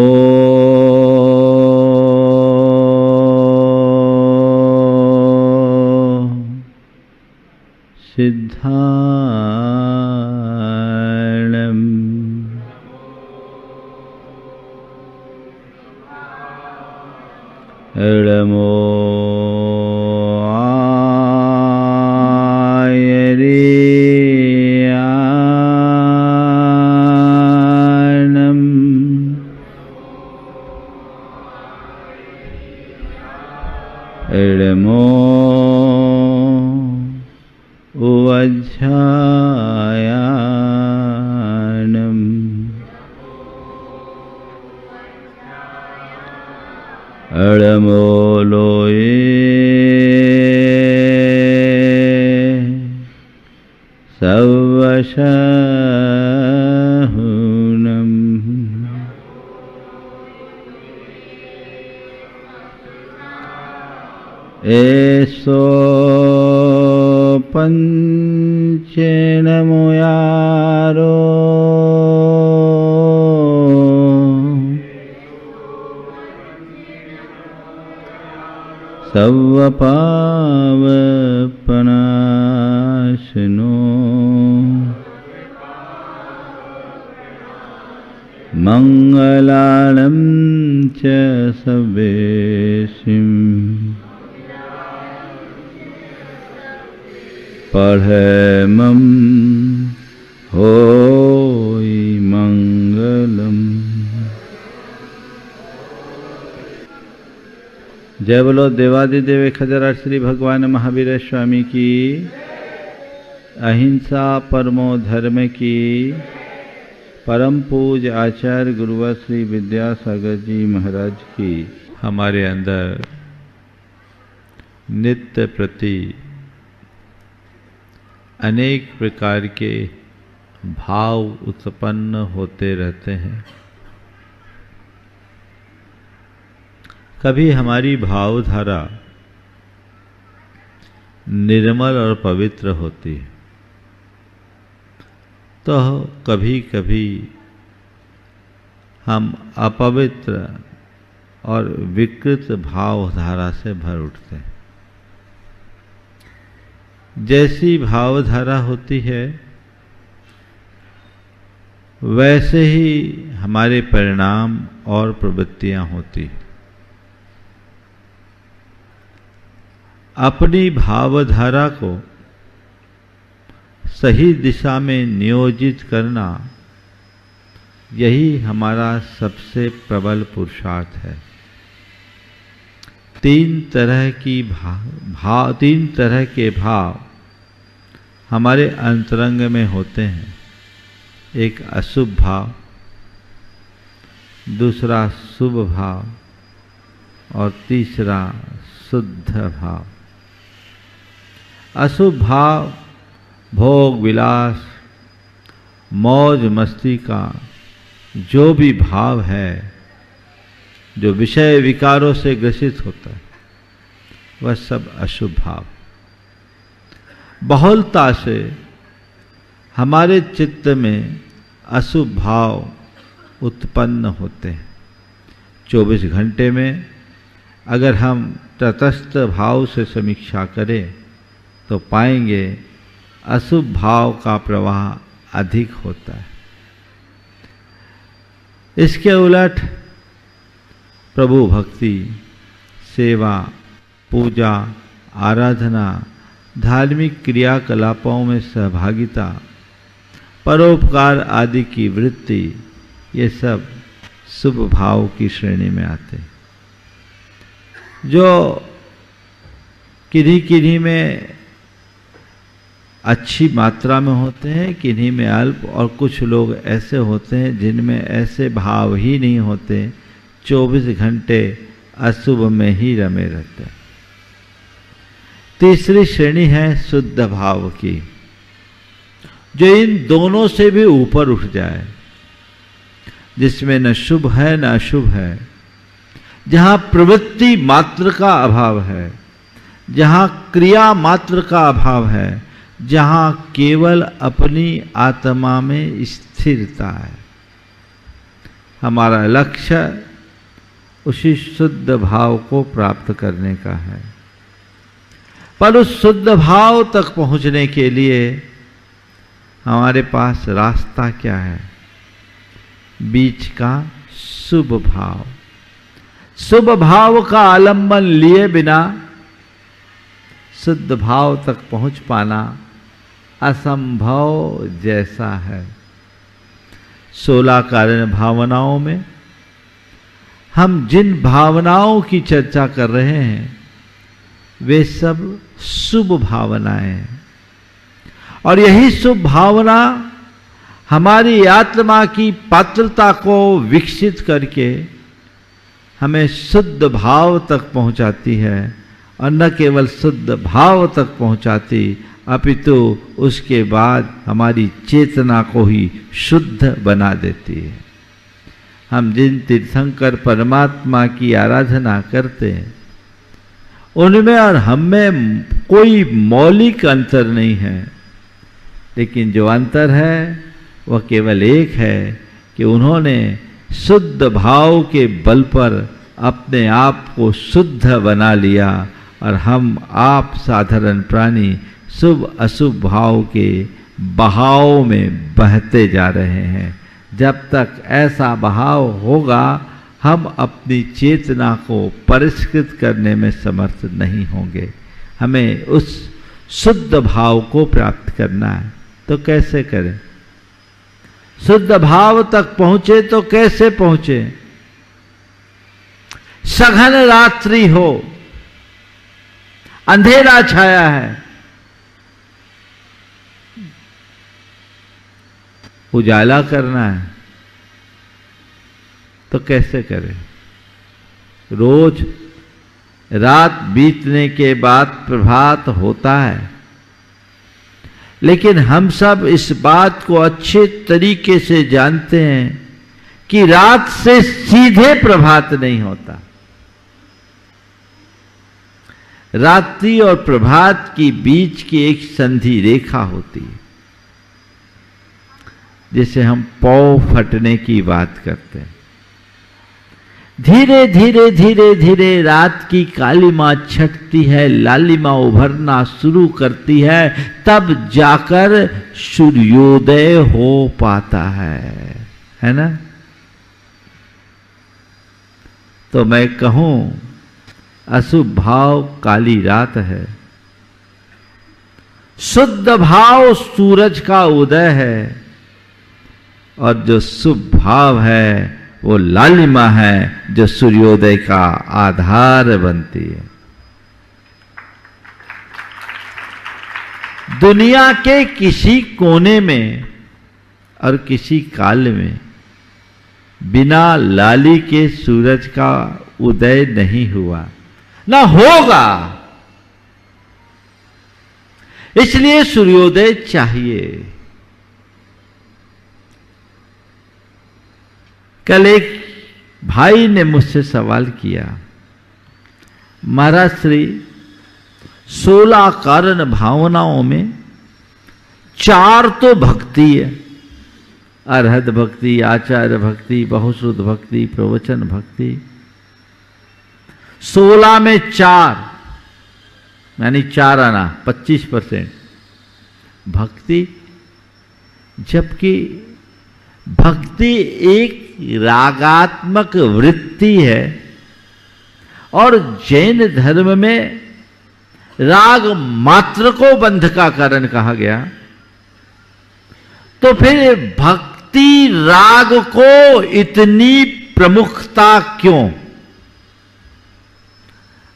सिद्धाणम् नमो आयर्याणम् नमो उवज्झायाणम् नमो लोये सवशहुनम् एसो पंचेनमुयारो सवपावपनाशनो मंगलालं च सवेशिम् पढ़मं होई मंगलम। जय बोलो देवादिदेव खजरा श्री भगवान महावीर स्वामी की, अहिंसा परमो धर्म की, परम पूज्य आचार्य गुरुवर श्री विद्यासागर जी महाराज की। हमारे अंदर नित्य प्रति अनेक प्रकार के भाव उत्पन्न होते रहते हैं। कभी हमारी भावधारा निर्मल और पवित्र होती है, तो कभी कभी हम अपवित्र और विकृत भावधारा से भर उठते हैं। जैसी भावधारा होती है वैसे ही हमारे परिणाम और प्रवृत्तियां होती हैं। अपनी भावधारा को सही दिशा में नियोजित करना, यही हमारा सबसे प्रबल पुरुषार्थ है। तीन तरह के भाव हमारे अंतरंग में होते हैं। एक अशुभ भाव, दूसरा शुभ भाव और तीसरा शुद्ध भाव। अशुभ भाव भोग विलास, मौज मस्ती का जो भी भाव है, जो विषय विकारों से ग्रसित होता है, वह सब अशुभ भाव। बहुलता से हमारे चित्त में अशुभ भाव उत्पन्न होते हैं। 24 घंटे में अगर हम तटस्थ भाव से समीक्षा करें तो पाएंगे अशुभ भाव का प्रवाह अधिक होता है। इसके उलट प्रभु भक्ति, सेवा, पूजा, आराधना, धार्मिक क्रियाकलापों में सहभागिता, परोपकार आदि की वृत्ति, ये सब शुभ भाव की श्रेणी में आते हैं। जो किन्हीं किन्हीं में अच्छी मात्रा में होते हैं, किन्हीं में अल्प, और कुछ लोग ऐसे होते हैं जिनमें ऐसे भाव ही नहीं होते, 24 घंटे अशुभ में ही रमे रहते हैं। तीसरी श्रेणी है शुद्ध भाव की, जो इन दोनों से भी ऊपर उठ जाए, जिसमें न शुभ है न अशुभ है, जहां प्रवृत्ति मात्र का अभाव है, जहां क्रिया मात्र का अभाव है, जहां केवल अपनी आत्मा में स्थिरता है। हमारा लक्ष्य उसी शुद्ध भाव को प्राप्त करने का है। पर उस शुद्ध भाव तक पहुंचने के लिए हमारे पास रास्ता क्या है? बीच का शुभ भाव। शुभ भाव का आलंबन लिए बिना शुद्ध भाव तक पहुंच पाना असंभव जैसा है। 16 कारण भावनाओं में हम जिन भावनाओं की चर्चा कर रहे हैं वे सब शुभ भावनाएं हैं, और यही शुभ भावना हमारी आत्मा की पात्रता को विकसित करके हमें शुद्ध भाव तक पहुंचाती है, और न केवल शुद्ध भाव तक पहुंचाती, अपितु उसके बाद हमारी चेतना को ही शुद्ध बना देती है। हम जिन तीर्थंकर परमात्मा की आराधना करते हैं उनमें और हम में कोई मौलिक अंतर नहीं है, लेकिन जो अंतर है वह केवल एक है कि उन्होंने शुद्ध भाव के बल पर अपने आप को शुद्ध बना लिया, और हम आप साधारण प्राणी शुभ अशुभ भाव के बहाव में बहते जा रहे हैं। जब तक ऐसा बहाव होगा हम अपनी चेतना को परिष्कृत करने में समर्थ नहीं होंगे। हमें उस शुद्ध भाव को प्राप्त करना है, तो कैसे करें? शुद्ध भाव तक पहुंचे तो कैसे पहुंचे? सघन रात्रि हो, अंधेरा छाया है, उजाला करना है, तो कैसे करें? रोज रात बीतने के बाद प्रभात होता है, लेकिन हम सब इस बात को अच्छे तरीके से जानते हैं कि रात से सीधे प्रभात नहीं होता। रात्रि और प्रभात की बीच की एक संधि रेखा होती है, जिसे हम पौ फटने की बात करते हैं। धीरे धीरे धीरे धीरे रात की कालिमा छटती है, लालिमा उभरना शुरू करती है, तब जाकर सूर्योदय हो पाता है ना? तो मैं कहूं अशुभ भाव काली रात है, शुद्ध भाव सूरज का उदय है, और जो शुभ भाव है वो लालिमा है जो सूर्योदय का आधार बनती है। दुनिया के किसी कोने में और किसी काल में बिना लाली के सूरज का उदय नहीं हुआ, ना होगा। इसलिए सूर्योदय चाहिए। कल एक भाई ने मुझसे सवाल किया, महाराज श्री 16 कारण भावनाओं में 4 तो भक्ति है, अरहत भक्ति, आचार्य भक्ति, बहुश्रुत भक्ति, प्रवचन भक्ति। 16 में 4 यानी 4 आना 25% भक्ति, जबकि भक्ति एक रागात्मक वृत्ति है, और जैन धर्म में राग मात्र को बंध का कारण कहा गया। तो फिर भक्ति राग को इतनी प्रमुखता क्यों?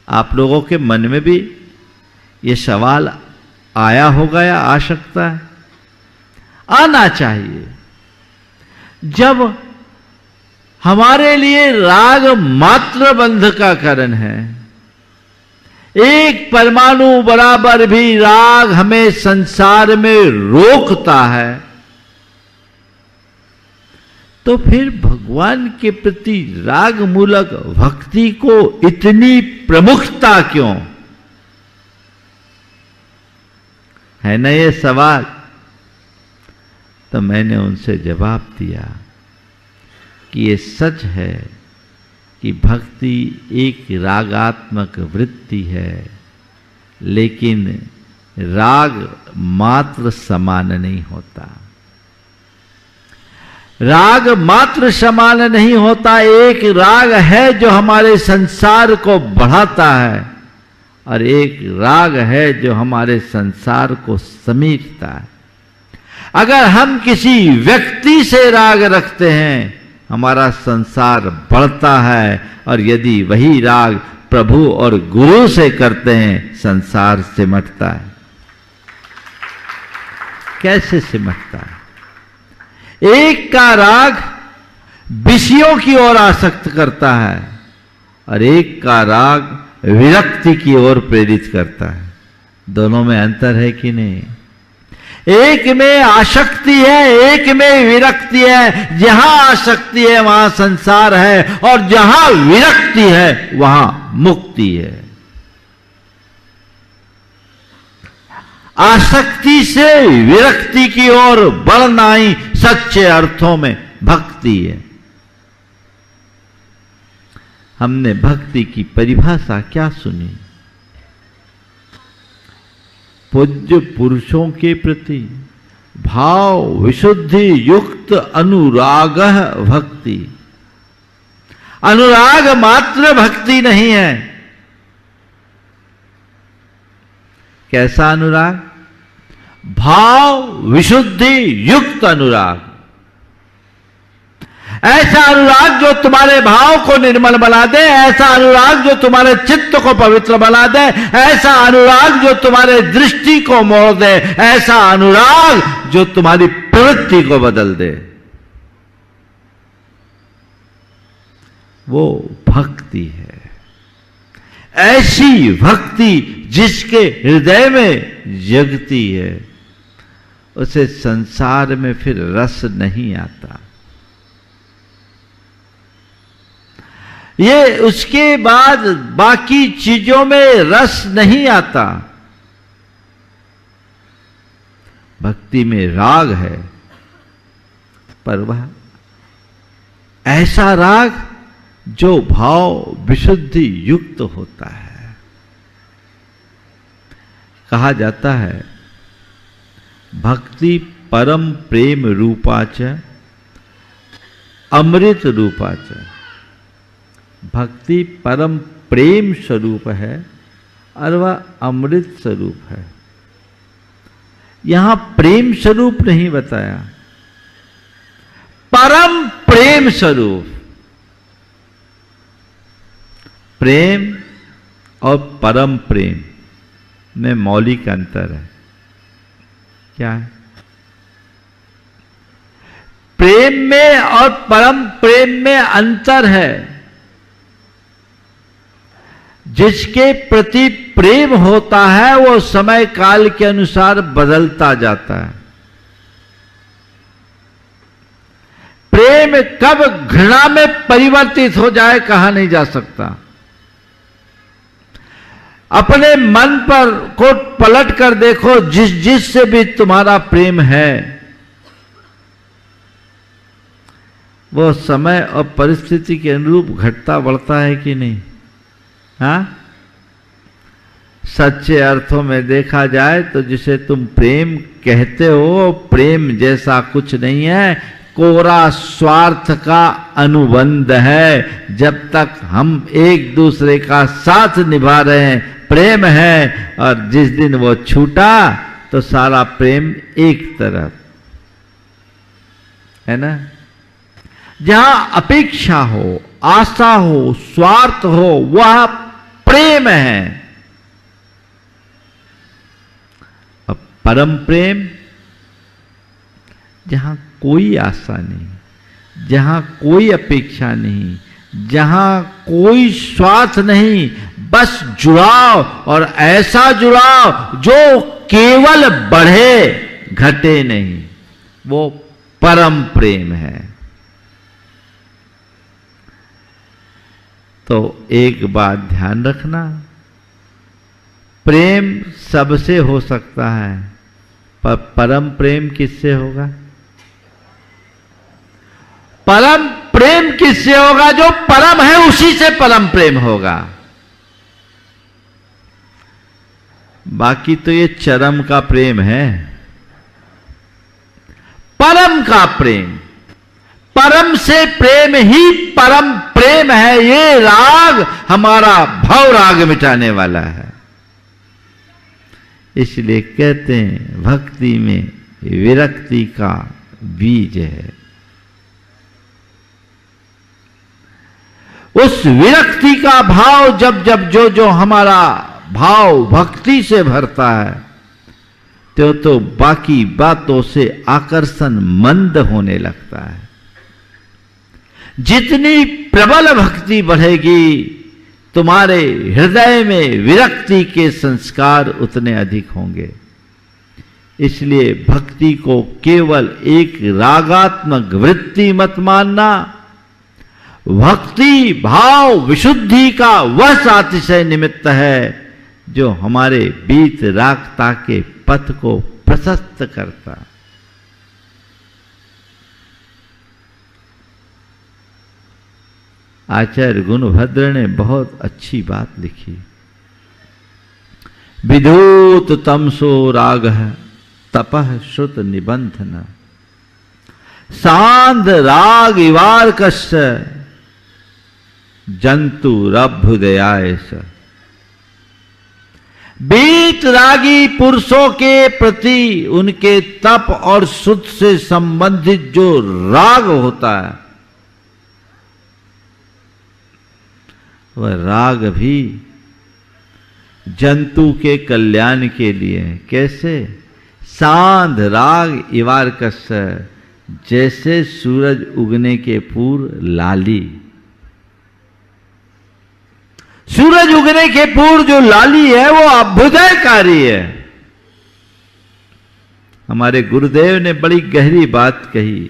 आप लोगों के मन में भी ये सवाल आया होगा या आ सकता है, आना चाहिए। जब हमारे लिए राग मात्र बंध का कारण है, एक परमाणु बराबर भी राग हमें संसार में रोकता है, तो फिर भगवान के प्रति राग मूलक भक्ति को इतनी प्रमुखता क्यों है ना ये सवाल। तो मैंने उनसे जवाब दिया कि ये सच है कि भक्ति एक रागात्मक वृत्ति है, लेकिन राग मात्र समान नहीं होता। राग मात्र समान नहीं होता। एक राग है जो हमारे संसार को बढ़ाता है, और एक राग है जो हमारे संसार को समेटता है। अगर हम किसी व्यक्ति से राग रखते हैं, हमारा संसार बढ़ता है, और यदि वही राग प्रभु और गुरु से करते हैं, संसार सिमटता है। कैसे सिमटता है? एक का राग विषयों की ओर आसक्त करता है, और एक का राग विरक्ति की ओर प्रेरित करता है। दोनों में अंतर है कि नहीं? एक में आसक्ति है, एक में विरक्ति है। जहां आसक्ति है वहां संसार है, और जहां विरक्ति है वहां मुक्ति है। आसक्ति से विरक्ति की ओर बढ़ना ही सच्चे अर्थों में भक्ति है। हमने भक्ति की परिभाषा क्या सुनी? पूज्य पुरुषों के प्रति भाव विशुद्धि युक्त अनुराग भक्ति। अनुराग मात्र भक्ति नहीं है। कैसा अनुराग? भाव विशुद्धि युक्त अनुराग। ऐसा अनुराग जो तुम्हारे भाव को निर्मल बना दे, ऐसा अनुराग जो तुम्हारे चित्त को पवित्र बना दे, ऐसा अनुराग जो तुम्हारे दृष्टि को मोड़ दे, ऐसा अनुराग जो तुम्हारी प्रवृत्ति को बदल दे, वो भक्ति है। ऐसी भक्ति जिसके हृदय में जगती है, उसे संसार में फिर रस नहीं आता। ये उसके बाद बाकी चीजों में रस नहीं आता। भक्ति में राग है, पर वह ऐसा राग जो भाव विशुद्धि युक्त होता है। कहा जाता है भक्ति परम प्रेम रूपाच अमृत रूपाच। भक्ति परम प्रेम स्वरूप है और वह अमृत स्वरूप है। यहां प्रेम स्वरूप नहीं बताया, परम प्रेम स्वरूप। प्रेम और परम प्रेम में मौलिक अंतर है। क्या है? प्रेम में और परम प्रेम में अंतर है। जिसके प्रति प्रेम होता है वो समय काल के अनुसार बदलता जाता है। प्रेम कब घृणा में परिवर्तित हो जाए कहा नहीं जा सकता। अपने मन पर को पलट कर देखो, जिससे भी तुम्हारा प्रेम है वो समय और परिस्थिति के अनुरूप घटता बढ़ता है कि नहीं? हाँ, सच्चे अर्थों में देखा जाए तो जिसे तुम प्रेम कहते हो, प्रेम जैसा कुछ नहीं है, कोरा स्वार्थ का अनुबंध है। जब तक हम एक दूसरे का साथ निभा रहे हैं प्रेम है, और जिस दिन वो छूटा तो सारा प्रेम एक तरफ है ना। जहां अपेक्षा हो, आशा हो, स्वार्थ हो, वह प्रेम है। अब परम प्रेम जहां कोई आशा नहीं, जहां कोई अपेक्षा नहीं, जहां कोई स्वार्थ नहीं, बस जुड़ाव, और ऐसा जुड़ाव जो केवल बढ़े घटे नहीं, वो परम प्रेम है। तो एक बात ध्यान रखना, प्रेम सबसे हो सकता है, पर परम प्रेम किससे होगा? परम प्रेम किससे होगा? जो परम है उसी से परम प्रेम होगा। बाकी तो ये चरम का प्रेम है। परम का प्रेम, परम से प्रेम ही परम प्रेम है। ये राग हमारा भव राग मिटाने वाला है। इसलिए कहते हैं भक्ति में विरक्ति का बीज है। उस विरक्ति का भाव जब जब जो हमारा भाव भक्ति से भरता है तो बाकी बातों से आकर्षण मंद होने लगता है। जितनी प्रबल भक्ति बढ़ेगी तुम्हारे हृदय में विरक्ति के संस्कार उतने अधिक होंगे। इसलिए भक्ति को केवल एक रागात्मक वृत्ति मत मानना। भक्ति भाव विशुद्धि का वह सातिशय निमित्त है जो हमारे बीत रागता के पथ को प्रशस्त करता। आचार्य गुणभद्र ने बहुत अच्छी बात लिखी। विधूत तमसो राग तपः श्रुत निबंधन सांध राग इवार कश्य जंतु रभ्युदयाय स। बीत रागी पुरुषों के प्रति उनके तप और शुद्ध से संबंधित जो राग होता है वह राग भी जंतु के कल्याण के लिए। कैसे? सांध राग इवार कस्य, जैसे सूरज उगने के पूर्व लाली। सूरज उगने के पूर्व जो लाली है वो अभ्युदयकारी है। हमारे गुरुदेव ने बड़ी गहरी बात कही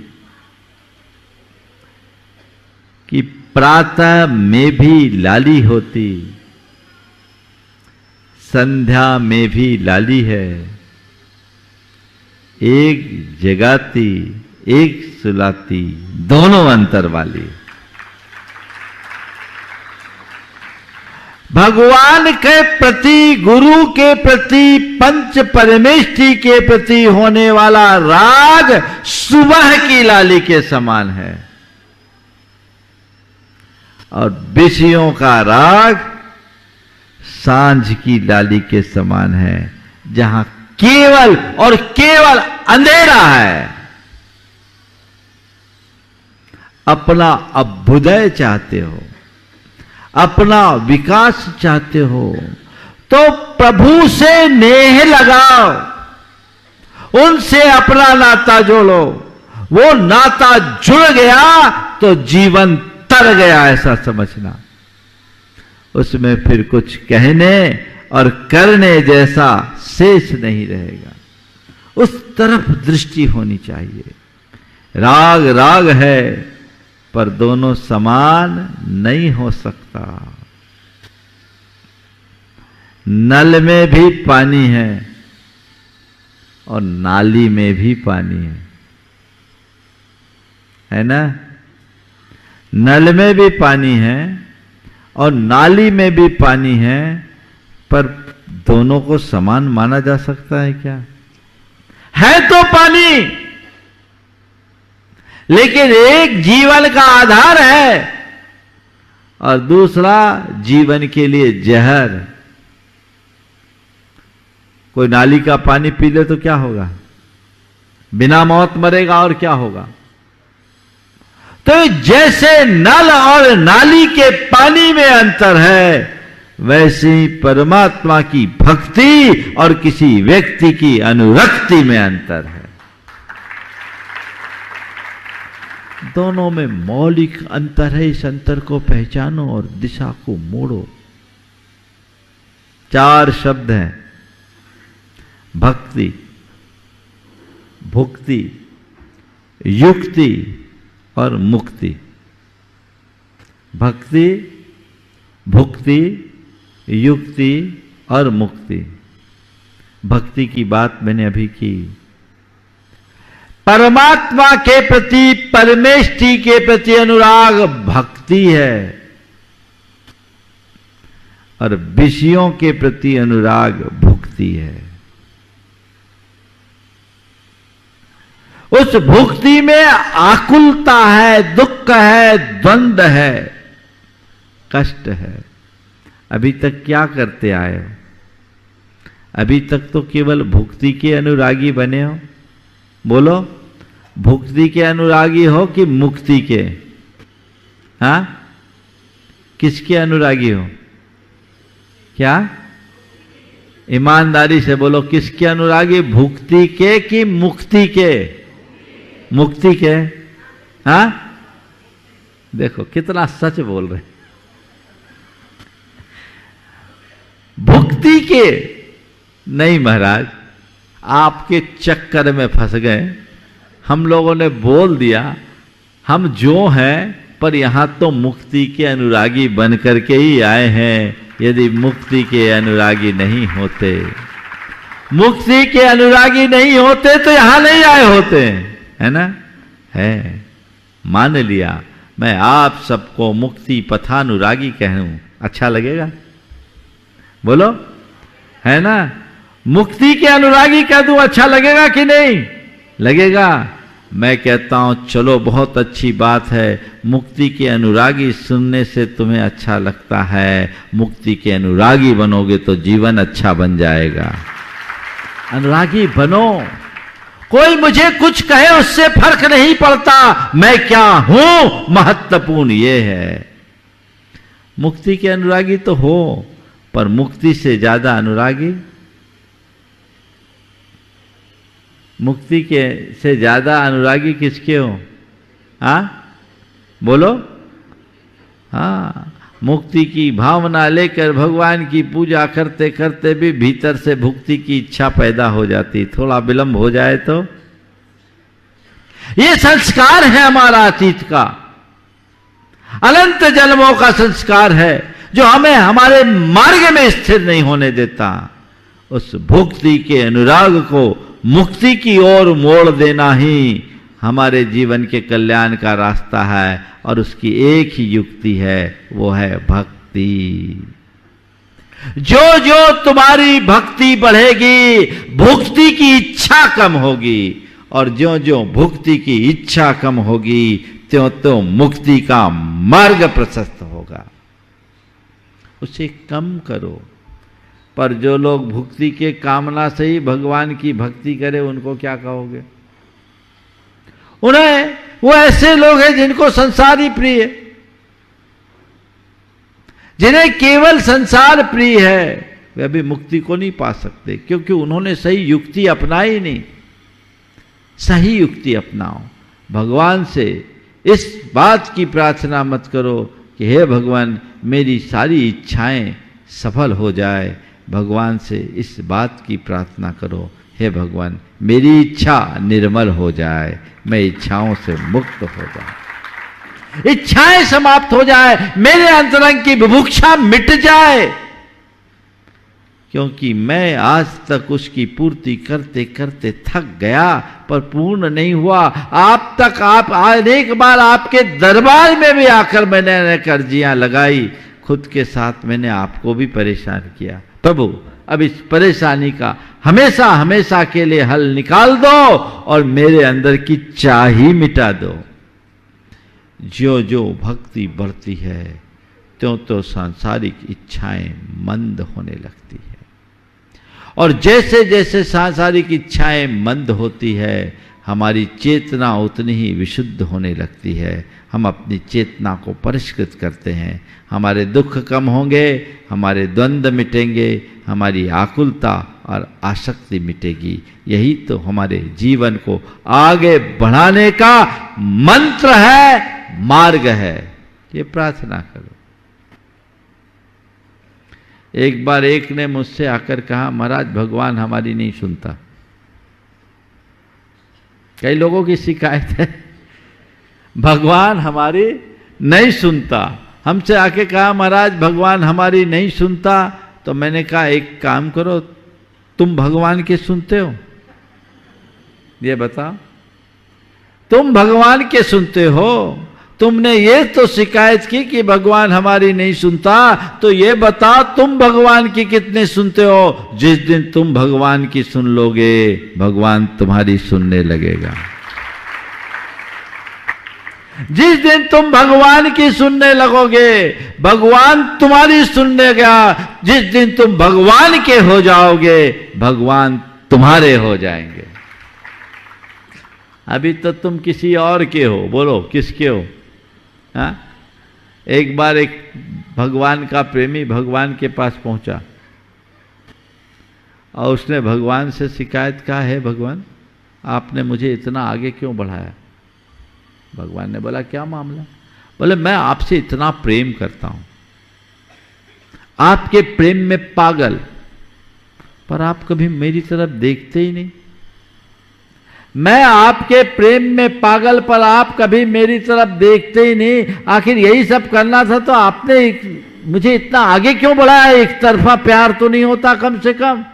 कि प्रातः में भी लाली होती, संध्या में भी लाली है, एक जगाती एक सुलाती, दोनों अंतर वाली। भगवान के प्रति, गुरु के प्रति, पंच परमेष्टि के प्रति होने वाला राग सुबह की लाली के समान है और विषयों का राग सांझ की लाली के समान है, जहां केवल और केवल अंधेरा है। अपना अभ्युदय चाहते हो, अपना विकास चाहते हो, तो प्रभु से नेह लगाओ, उनसे अपना नाता जोड़ो। वो नाता जुड़ गया तो जीवन तर गया, ऐसा समझना। उसमें फिर कुछ कहने और करने जैसा शेष नहीं रहेगा। उस तरफ दृष्टि होनी चाहिए। राग राग है, पर दोनों समान नहीं हो सकता। नल में भी पानी है और नाली में भी पानी है ना? नल में भी पानी है और नाली में भी पानी है, पर दोनों को समान माना जा सकता है क्या? है तो पानी, लेकिन एक जीवन का आधार है और दूसरा जीवन के लिए जहर। कोई नाली का पानी पी ले तो क्या होगा? बिना मौत मरेगा, और क्या होगा? तो जैसे नल और नाली के पानी में अंतर है, वैसे ही परमात्मा की भक्ति और किसी व्यक्ति की अनुरक्ति में अंतर है। दोनों में मौलिक अंतर है। इस अंतर को पहचानो और दिशा को मोड़ो। 4 शब्द हैं: भक्ति, भुक्ति, युक्ति और मुक्ति। भक्ति, भुक्ति, युक्ति और मुक्ति। भक्ति की बात मैंने अभी की। परमात्मा के प्रति, परमेष्टि के प्रति अनुराग भक्ति है, और विषयों के प्रति अनुराग भुक्ति है। उस भुक्ति में आकुलता है, दुख है, द्वंद्व है, कष्ट है। अभी तक क्या करते आए हो? अभी तक तो केवल भुक्ति के अनुरागी बने हो। बोलो, भुक्ति के अनुरागी हो कि मुक्ति के? हाँ, किसके अनुरागी हो? क्या? ईमानदारी से बोलो, किसके अनुरागी? भुक्ति के कि मुक्ति के? मुक्ति के। हाँ, देखो कितना सच बोल रहे। भुक्ति के नहीं महाराज, आपके चक्कर में फंस गए। हम लोगों ने बोल दिया हम जो हैं, पर यहां तो मुक्ति के अनुरागी बन करके ही आए हैं। यदि मुक्ति के अनुरागी नहीं होते, मुक्ति के अनुरागी नहीं होते तो यहां नहीं आए होते, है ना? है, मान लिया। मैं आप सबको मुक्ति पथानुरागी कहूं, अच्छा लगेगा? बोलो, है ना? मुक्ति के अनुरागी कह दूं, अच्छा लगेगा कि नहीं लगेगा? मैं कहता हूं चलो बहुत अच्छी बात है। मुक्ति के अनुरागी सुनने से तुम्हें अच्छा लगता है, मुक्ति के अनुरागी बनोगे तो जीवन अच्छा बन जाएगा। अनुरागी बनो। कोई मुझे कुछ कहे उससे फर्क नहीं पड़ता, मैं क्या हूं महत्वपूर्ण ये है। मुक्ति के अनुरागी तो हो, पर मुक्ति से ज्यादा अनुरागी, मुक्ति के से ज्यादा अनुरागी किसके हो? हाँ बोलो। हाँ, मुक्ति की भावना लेकर भगवान की पूजा करते करते भी भीतर से भुक्ति की इच्छा पैदा हो जाती। थोड़ा विलंब हो जाए तो ये संस्कार है हमारा अतीत का, अनंत जन्मों का संस्कार है, जो हमें हमारे मार्ग में स्थिर नहीं होने देता। उस भुक्ति के अनुराग को मुक्ति की ओर मोड़ देना ही हमारे जीवन के कल्याण का रास्ता है, और उसकी एक ही युक्ति है, वो है भक्ति। जो जो तुम्हारी भक्ति बढ़ेगी, भुक्ति की इच्छा कम होगी, और जो जो भुक्ति की इच्छा कम होगी, त्यों त्यों मुक्ति का मार्ग प्रशस्त होगा। उसे कम करो। पर जो लोग भुक्ति के कामना से ही भगवान की भक्ति करे उनको क्या कहोगे? उन्हें वो ऐसे लोग हैं जिनको संसार ही प्रिय है, जिन्हें केवल संसार प्रिय है, वे अभी मुक्ति को नहीं पा सकते, क्योंकि उन्होंने सही युक्ति अपनाई नहीं। सही युक्ति अपनाओ। भगवान से इस बात की प्रार्थना मत करो कि हे भगवान मेरी सारी इच्छाएं सफल हो जाए। भगवान से इस बात की प्रार्थना करो, हे भगवान मेरी इच्छा निर्मल हो जाए, मैं इच्छाओं से मुक्त हो जाऊं, इच्छाएं समाप्त हो जाए, मेरे अंतरंग की बुभुक्षा मिट जाए, क्योंकि मैं आज तक उसकी पूर्ति करते करते थक गया पर पूर्ण नहीं हुआ। आप तक एक बार आपके दरबार में भी आकर मैंने कर्जियां लगाई, खुद के साथ मैंने आपको भी परेशान किया। प्रभु अब इस परेशानी का हमेशा हमेशा के लिए हल निकाल दो और मेरे अंदर की चाह ही मिटा दो। जो जो भक्ति बढ़ती है त्यों तो सांसारिक इच्छाएं मंद होने लगती है, और जैसे जैसे सांसारिक इच्छाएं मंद होती है हमारी चेतना उतनी ही विशुद्ध होने लगती है। हम अपनी चेतना को परिष्कृत करते हैं, हमारे दुख कम होंगे, हमारे द्वंद्व मिटेंगे, हमारी आकुलता और आसक्ति मिटेगी। यही तो हमारे जीवन को आगे बढ़ाने का मंत्र है, मार्ग है। ये प्रार्थना करो। एक बार एक ने मुझसे आकर कहा, महाराज भगवान हमारी नहीं सुनता। कई लोगों की शिकायत है भगवान हमारी नहीं सुनता। हमसे आके कहा महाराज भगवान हमारी नहीं सुनता, तो मैंने कहा एक काम करो, तुम भगवान के सुनते हो? ये बताओ, तुम भगवान के सुनते हो? तुमने ये तो शिकायत की कि भगवान हमारी नहीं सुनता, तो ये बताओ तुम भगवान की कितने सुनते हो? जिस दिन तुम भगवान की सुन लोगे भगवान तुम्हारी सुनने लगेगा। जिस दिन तुम भगवान की सुनने लगोगे भगवान तुम्हारी सुनने लगा। जिस दिन तुम भगवान के हो जाओगे भगवान तुम्हारे हो जाएंगे। अभी तो तुम किसी और के हो, बोलो किसके हो? हाँ? एक बार एक भगवान का प्रेमी भगवान के पास पहुंचा और उसने भगवान से शिकायत कहा, है भगवान आपने मुझे इतना आगे क्यों बढ़ाया? भगवान ने बोला क्या मामला? बोले मैं आपसे इतना प्रेम करता हूं, आपके प्रेम में पागल, पर आप कभी मेरी तरफ देखते ही नहीं। मैं आपके प्रेम में पागल पर आप कभी मेरी तरफ देखते ही नहीं। आखिर यही सब करना था तो आपने मुझे इतना आगे क्यों बढ़ाया? एक तरफा प्यार तो नहीं होता कम से कम?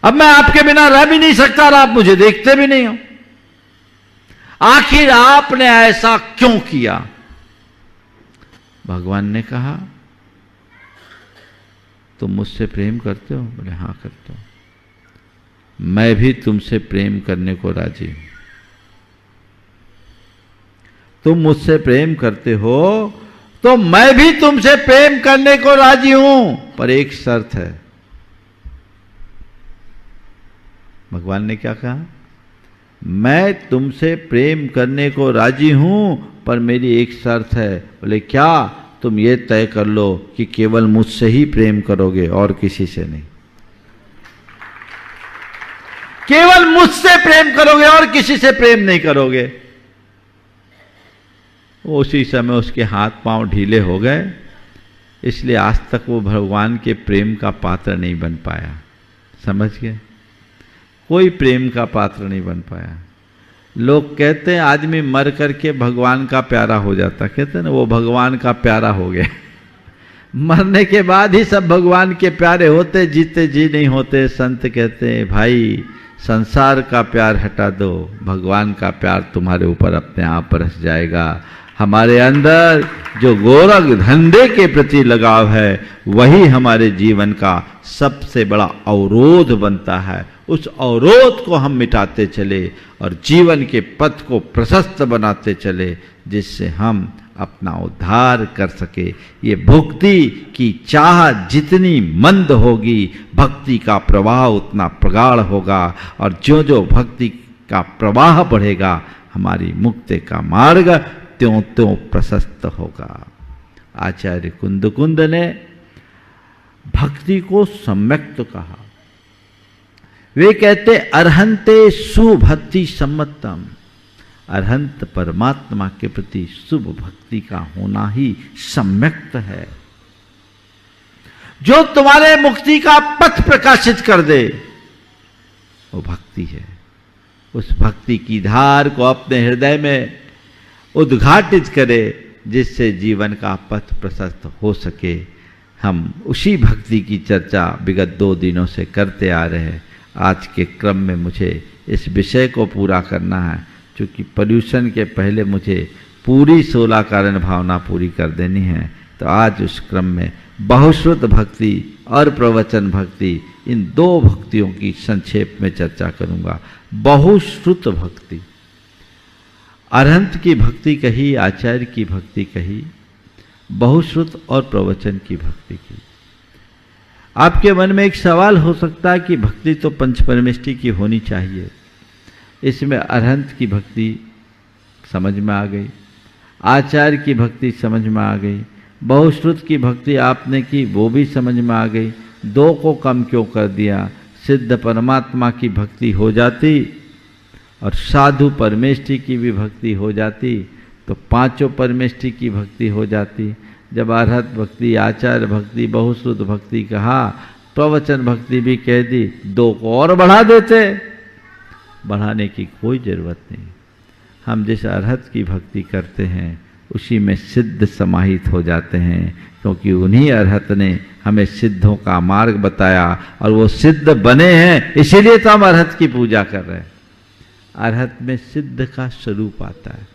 अब मैं आपके बिना रह भी नहीं सकता और आप मुझे देखते भी नहीं हो। आखिर आपने ऐसा क्यों किया? भगवान ने कहा तुम मुझसे प्रेम करते हो? बोले हां करता हूं। मैं भी तुमसे प्रेम करने को राजी हूं। तुम मुझसे प्रेम करते हो तो मैं भी तुमसे प्रेम करने को राजी हूं, पर एक शर्त है। भगवान ने क्या कहा? मैं तुमसे प्रेम करने को राजी हूं पर मेरी एक शर्त है। बोले क्या? तुम ये तय कर लो कि केवल मुझसे ही प्रेम करोगे और किसी से नहीं। केवल मुझसे प्रेम करोगे और किसी से प्रेम नहीं करोगे। उसी समय उसके हाथ पांव ढीले हो गए, इसलिए आज तक वो भगवान के प्रेम का पात्र नहीं बन पाया। समझ गए? कोई प्रेम का पात्र नहीं बन पाया। लोग कहते हैं आदमी मर करके भगवान का प्यारा हो जाता, कहते हैं ना वो भगवान का प्यारा हो गया। मरने के बाद ही सब भगवान के प्यारे होते, जीते जी नहीं होते। संत कहते हैं भाई संसार का प्यार हटा दो, भगवान का प्यार तुम्हारे ऊपर अपने आप बरस जाएगा। हमारे अंदर जो गोरख धंधे के प्रति लगाव है वही हमारे जीवन का सबसे बड़ा अवरोध बनता है। उस अवरोध को हम मिटाते चले और जीवन के पथ को प्रशस्त बनाते चले, जिससे हम अपना उद्धार कर सके। ये भक्ति की चाह जितनी मंद होगी, भक्ति का प्रवाह उतना प्रगाढ़ होगा, और जो जो भक्ति का प्रवाह बढ़ेगा, हमारी मुक्ति का मार्ग त्यों त्यों प्रशस्त होगा। आचार्य कुंद ने भक्ति को सम्यक तो कहा। वे कहते अर्हंते सुभक्ति सम्मतम, अर्हंत परमात्मा के प्रति शुभ भक्ति का होना ही सम्यक्त है। जो तुम्हारे मुक्ति का पथ प्रकाशित कर दे वो भक्ति है। उस भक्ति की धार को अपने हृदय में उद्घाटित करे, जिससे जीवन का पथ प्रशस्त हो सके। हम उसी भक्ति की चर्चा विगत 2 दिनों से करते आ रहे हैं। आज के क्रम में मुझे इस विषय को पूरा करना है, क्योंकि पर्यूषण के पहले मुझे पूरी 16 कारण भावना पूरी कर देनी है। तो आज उस क्रम में बहुश्रुत भक्ति और प्रवचन भक्ति, इन 2 भक्तियों की संक्षेप में चर्चा करूंगा। बहुश्रुत भक्ति, अरहंत की भक्ति कही, आचार्य की भक्ति कही, बहुश्रुत और प्रवचन की भक्ति की। आपके मन में एक सवाल हो सकता है कि भक्ति तो पंचपरमेष्टि की होनी चाहिए, इसमें अरहंत की भक्ति समझ में आ गई, आचार्य की भक्ति समझ में आ गई, बहुश्रुत की भक्ति आपने की वो भी समझ में आ गई, 2 को कम क्यों कर दिया? सिद्ध परमात्मा की भक्ति हो जाती और साधु परमेष्टि की भी भक्ति हो जाती, तो 5 परमेष्टि की भक्ति हो जाती। जब अरहत भक्ति, आचार्य भक्ति, बहुश्रुत भक्ति कहा, प्रवचन भक्ति भी कह दी, 2 को और बढ़ा देते। बढ़ाने की कोई जरूरत नहीं। हम जिस अरहत की भक्ति करते हैं उसी में सिद्ध समाहित हो जाते हैं, क्योंकि उन्हीं अरहत ने हमें सिद्धों का मार्ग बताया और वो सिद्ध बने हैं, इसीलिए तो हम अरहत की पूजा कर रहे हैं। अरहत में सिद्ध का स्वरूप आता है।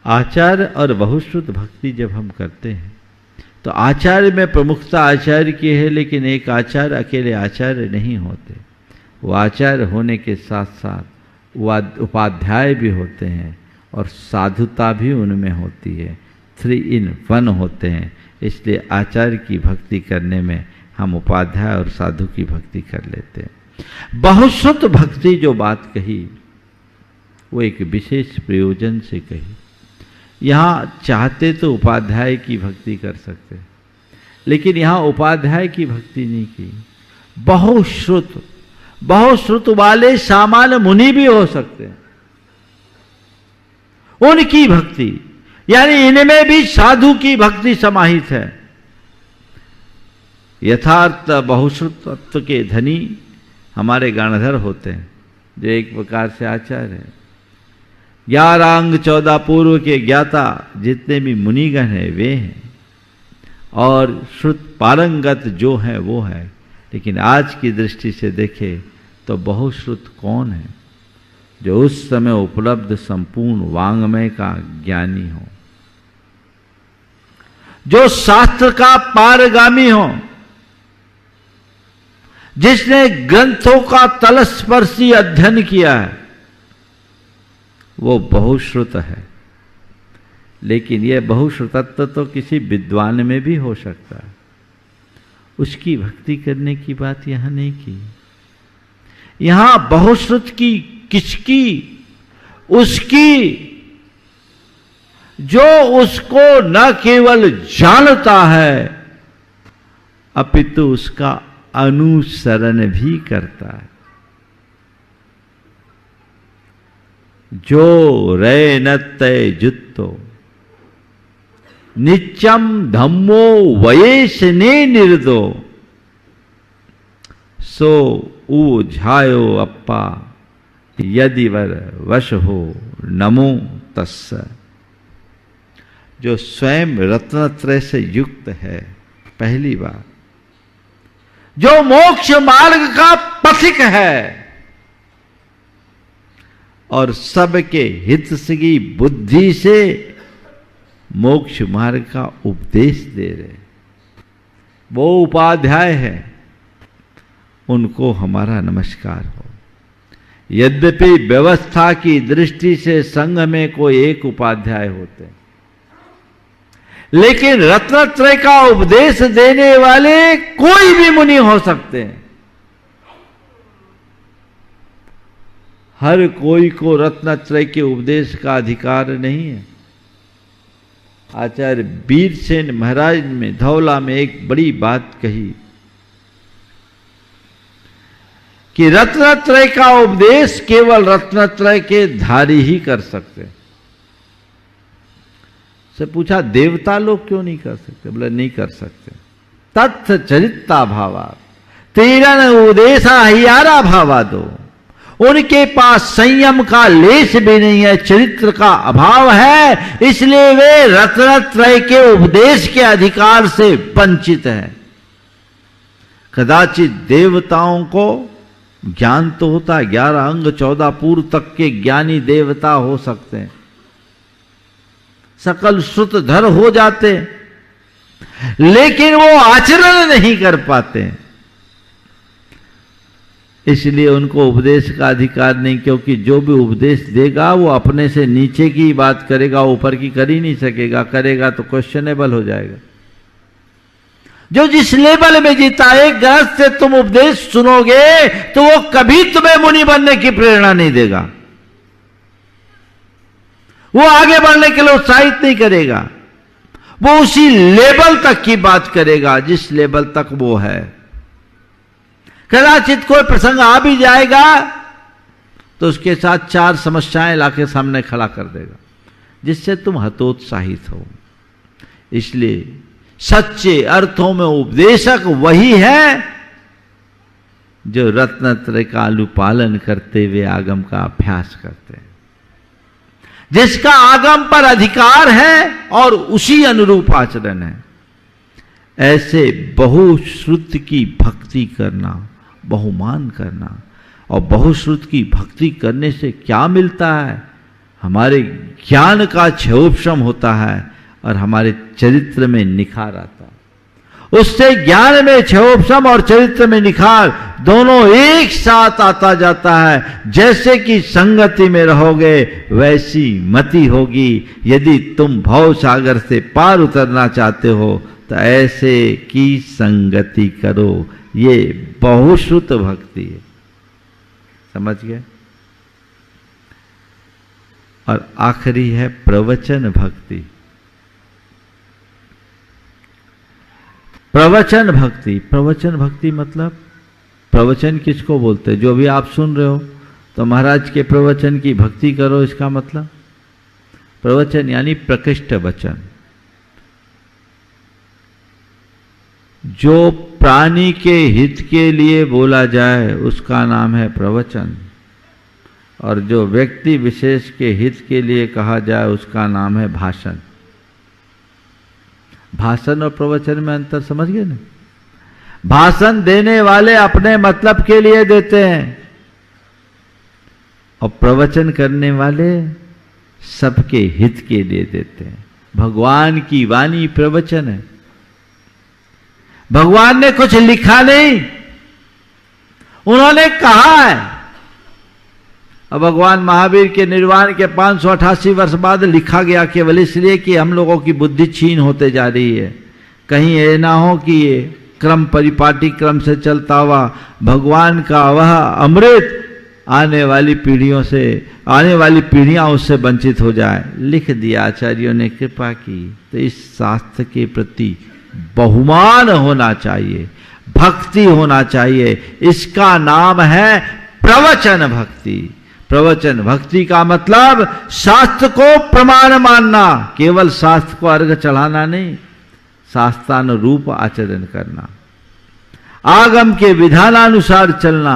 आचार्य और बहुश्रुत भक्ति जब हम करते हैं तो आचार्य में प्रमुखता आचार्य की है, लेकिन एक आचार्य अकेले आचार्य नहीं होते। वो आचार्य होने के साथ साथ उपाध्याय भी होते हैं और साधुता भी उनमें होती है। 3 in 1 होते हैं। इसलिए आचार्य की भक्ति करने में हम उपाध्याय और साधु की भक्ति कर लेते हैं। बहुश्रुत भक्ति जो बात कही वो एक विशेष प्रयोजन से कही। यहाँ चाहते तो उपाध्याय की भक्ति कर सकते, लेकिन यहाँ उपाध्याय की भक्ति नहीं की। बहुश्रुत वाले सामान्य मुनि भी हो सकते हैं, उनकी भक्ति, यानी इनमें भी साधु की भक्ति समाहित है। यथार्थ बहुश्रुत तत्व के धनी हमारे गणधर होते हैं, जो एक प्रकार से आचार्य है। 11 अंग 14 पूर्व के ज्ञाता जितने भी मुनिगण हैं वे हैं, और श्रुत पारंगत जो है वो है। लेकिन आज की दृष्टि से देखें तो बहुश्रुत कौन है? जो उस समय उपलब्ध संपूर्ण वांग्मय का ज्ञानी हो, जो शास्त्र का पारगामी हो, जिसने ग्रंथों का तलस्पर्शी अध्ययन किया है, वो बहुश्रुत है। लेकिन यह बहुश्रुतत्व तो किसी विद्वान में भी हो सकता है। उसकी भक्ति करने की बात यहां नहीं की। यहां बहुश्रुत की किसकी? उसकी जो उसको न केवल जानता है अपितु उसका अनुसरण भी करता है। जो रे नत्तय जुत्तो नित्यम धम्मो वयेशने निर्दो सो ऊझायो अप्पा यदि वर वश हो नमो तस्स। जो स्वयं रत्नत्रय से युक्त है, पहली बात, जो मोक्ष मार्ग का पथिक है और सबके हित की बुद्धि से मोक्ष मार्ग का उपदेश दे रहे, वो उपाध्याय है, उनको हमारा नमस्कार हो। यद्यपि व्यवस्था की दृष्टि से संघ में कोई एक उपाध्याय होते हैं, लेकिन रत्नत्रय का उपदेश देने वाले कोई भी मुनि हो सकते हैं। हर कोई को रत्नत्रय के उपदेश का अधिकार नहीं है। आचार्य वीरसेन महाराज में धौला में एक बड़ी बात कही कि रत्नत्रय का उपदेश केवल रत्नत्रय के धारी ही कर सकते। से पूछा देवता लोग क्यों नहीं कर सकते? बोले नहीं कर सकते। तत्थ चरिता भावा तीरन उदेशा हियारा भावा दो। उनके पास संयम का लेश भी नहीं है, चरित्र का अभाव है, इसलिए वे रत्नत्रय के उपदेश के अधिकार से वंचित हैं। कदाचित देवताओं को ज्ञान तो होता है, 11 अंग 14 पूर्व तक के ज्ञानी देवता हो सकते हैं, सकल श्रुतधर हो जाते, लेकिन वो आचरण नहीं कर पाते, इसलिए उनको उपदेश का अधिकार नहीं। क्योंकि जो भी उपदेश देगा वो अपने से नीचे की बात करेगा, ऊपर की कर ही नहीं सकेगा, करेगा तो क्वेश्चनेबल हो जाएगा। जो जिस लेवल में जीता है, गृहस्थ से तुम उपदेश सुनोगे तो वो कभी तुम्हें मुनि बनने की प्रेरणा नहीं देगा, वो आगे बढ़ने के लिए उत्साहित नहीं करेगा, वो उसी लेवल तक की बात करेगा जिस लेवल तक वो है। कदाचित कोई प्रसंग आ भी जाएगा तो उसके साथ 4 समस्याएं लाके सामने खड़ा कर देगा, जिससे तुम हतोत्साहित हो। इसलिए सच्चे अर्थों में उपदेशक वही है जो रत्नत्रय का अनुपालन करते हुए आगम का अभ्यास करते हैं, जिसका आगम पर अधिकार है और उसी अनुरूप आचरण है। ऐसे बहुश्रुत की भक्ति करना, बहुमान करना, और बहुश्रुत की भक्ति करने से क्या मिलता है? हमारे ज्ञान का क्षयोपशम होता है और हमारे चरित्र में निखार आता है। उससे ज्ञान में क्षयोपशम और चरित्र में निखार दोनों एक साथ आता जाता है। जैसे कि संगति में रहोगे वैसी मति होगी। यदि तुम भव सागर से पार उतरना चाहते हो तो ऐसे की संगति करो। ये बहुश्रुत भक्ति है, समझ गए? और आखिरी है प्रवचन भक्ति। प्रवचन भक्ति, प्रवचन भक्ति मतलब प्रवचन किसको बोलते हैं? जो भी आप सुन रहे हो तो महाराज के प्रवचन की भक्ति करो, इसका मतलब प्रवचन यानी प्रकृष्ट वचन। जो प्राणी के हित के लिए बोला जाए उसका नाम है प्रवचन, और जो व्यक्ति विशेष के हित के लिए कहा जाए उसका नाम है भाषण। भाषण और प्रवचन में अंतर समझ गए ना? भाषण देने वाले अपने मतलब के लिए देते हैं और प्रवचन करने वाले सबके हित के लिए देते हैं। भगवान की वाणी प्रवचन है। भगवान ने कुछ लिखा नहीं, उन्होंने कहा है। अब भगवान महावीर के निर्वाण के 588 वर्ष बाद लिखा गया, केवल इसलिए कि हम लोगों की बुद्धि छीन होते जा रही है। कहीं ये ना हो कि ये क्रम परिपाटी क्रम से चलता हुआ भगवान का वह अमृत आने वाली पीढ़ियां उससे वंचित हो जाए। लिख दिया, आचार्यों ने कृपा की। तो इस शास्त्र के प्रति बहुमान होना चाहिए, भक्ति होना चाहिए। इसका नाम है प्रवचन भक्ति। प्रवचन भक्ति का मतलब शास्त्र को प्रमाण मानना, केवल शास्त्र को अर्घ चढ़ाना नहीं, शास्त्रानुरूप आचरण करना, आगम के विधानानुसार चलना,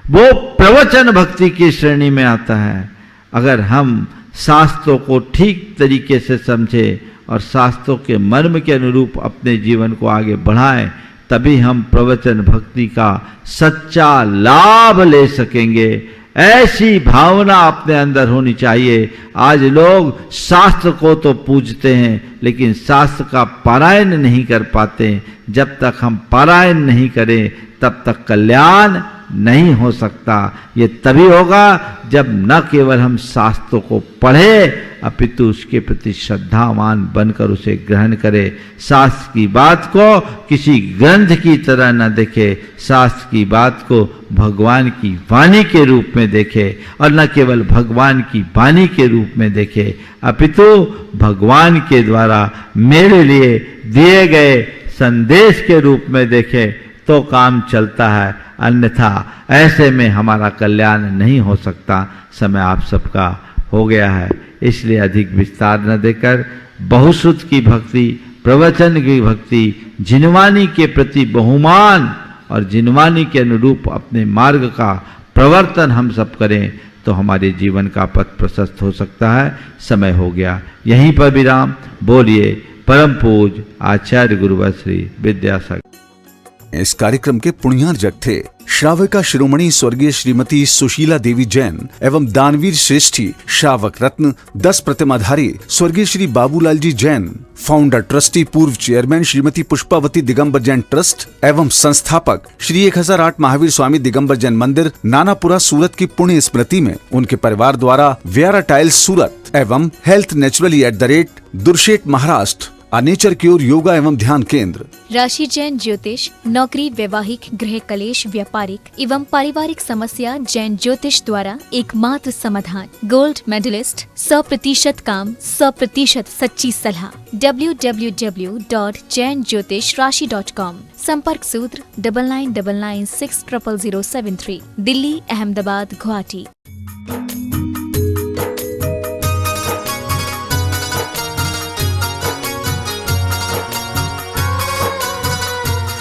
वो प्रवचन भक्ति की श्रेणी में आता है। अगर हम शास्त्रों को ठीक तरीके से समझे और शास्त्रों के मर्म के अनुरूप अपने जीवन को आगे बढ़ाएं, तभी हम प्रवचन भक्ति का सच्चा लाभ ले सकेंगे। ऐसी भावना अपने अंदर होनी चाहिए। आज लोग शास्त्र को तो पूजते हैं लेकिन शास्त्र का पारायण नहीं कर पाते। जब तक हम पारायण नहीं करें तब तक कल्याण नहीं हो सकता। ये तभी होगा जब न केवल हम शास्त्रों को पढ़े अपितु उसके प्रति श्रद्धावान बनकर उसे ग्रहण करे। शास्त्र की बात को किसी ग्रंथ की तरह न देखे, शास्त्र की बात को भगवान की वाणी के रूप में देखे और न केवल भगवान की वाणी के रूप में देखे, अपितु भगवान के द्वारा मेरे लिए दिए गए संदेश के रूप में देखे तो काम चलता है, अन्यथा ऐसे में हमारा कल्याण नहीं हो सकता। समय आप सबका हो गया है, इसलिए अधिक विस्तार न देकर बहुश्रुत की भक्ति, प्रवचन की भक्ति, जिनवानी के प्रति बहुमान और जिनवानी के अनुरूप अपने मार्ग का प्रवर्तन हम सब करें तो हमारे जीवन का पथ प्रशस्त हो सकता है। समय हो गया, यहीं पर विराम। बोलिए परम पूज आचार्य गुरुवर श्री विद्यासागर। इस कार्यक्रम के पुण्यार्जक थे श्राविका शिरोमणि स्वर्गीय श्रीमती सुशीला देवी जैन एवं दानवीर श्रेष्ठी श्रावक रत्न 10 प्रतिमाधारी स्वर्गीय श्री बाबूलाल जी जैन, फाउंडर ट्रस्टी पूर्व चेयरमैन श्रीमती पुष्पावती दिगंबर जैन ट्रस्ट एवं संस्थापक श्री 1008 महावीर स्वामी दिगंबर जैन मंदिर नानापुरा सूरत की पुण्य स्मृति में उनके परिवार द्वारा व्यारा टाइल्स सूरत एवं health naturally Durshet Maharashtra nature cure yoga एवं ध्यान केंद्र, राशि जैन ज्योतिष, नौकरी, वैवाहिक, गृह कलेश, व्यापारिक एवं पारिवारिक समस्या जैन ज्योतिष द्वारा एकमात्र समाधान। गोल्ड मेडलिस्ट, 100% काम, 100% सच्ची सलाह। www.jainjyotishrashi.com। संपर्क सूत्र 9999600073। दिल्ली, अहमदाबाद, गुवाहाटी।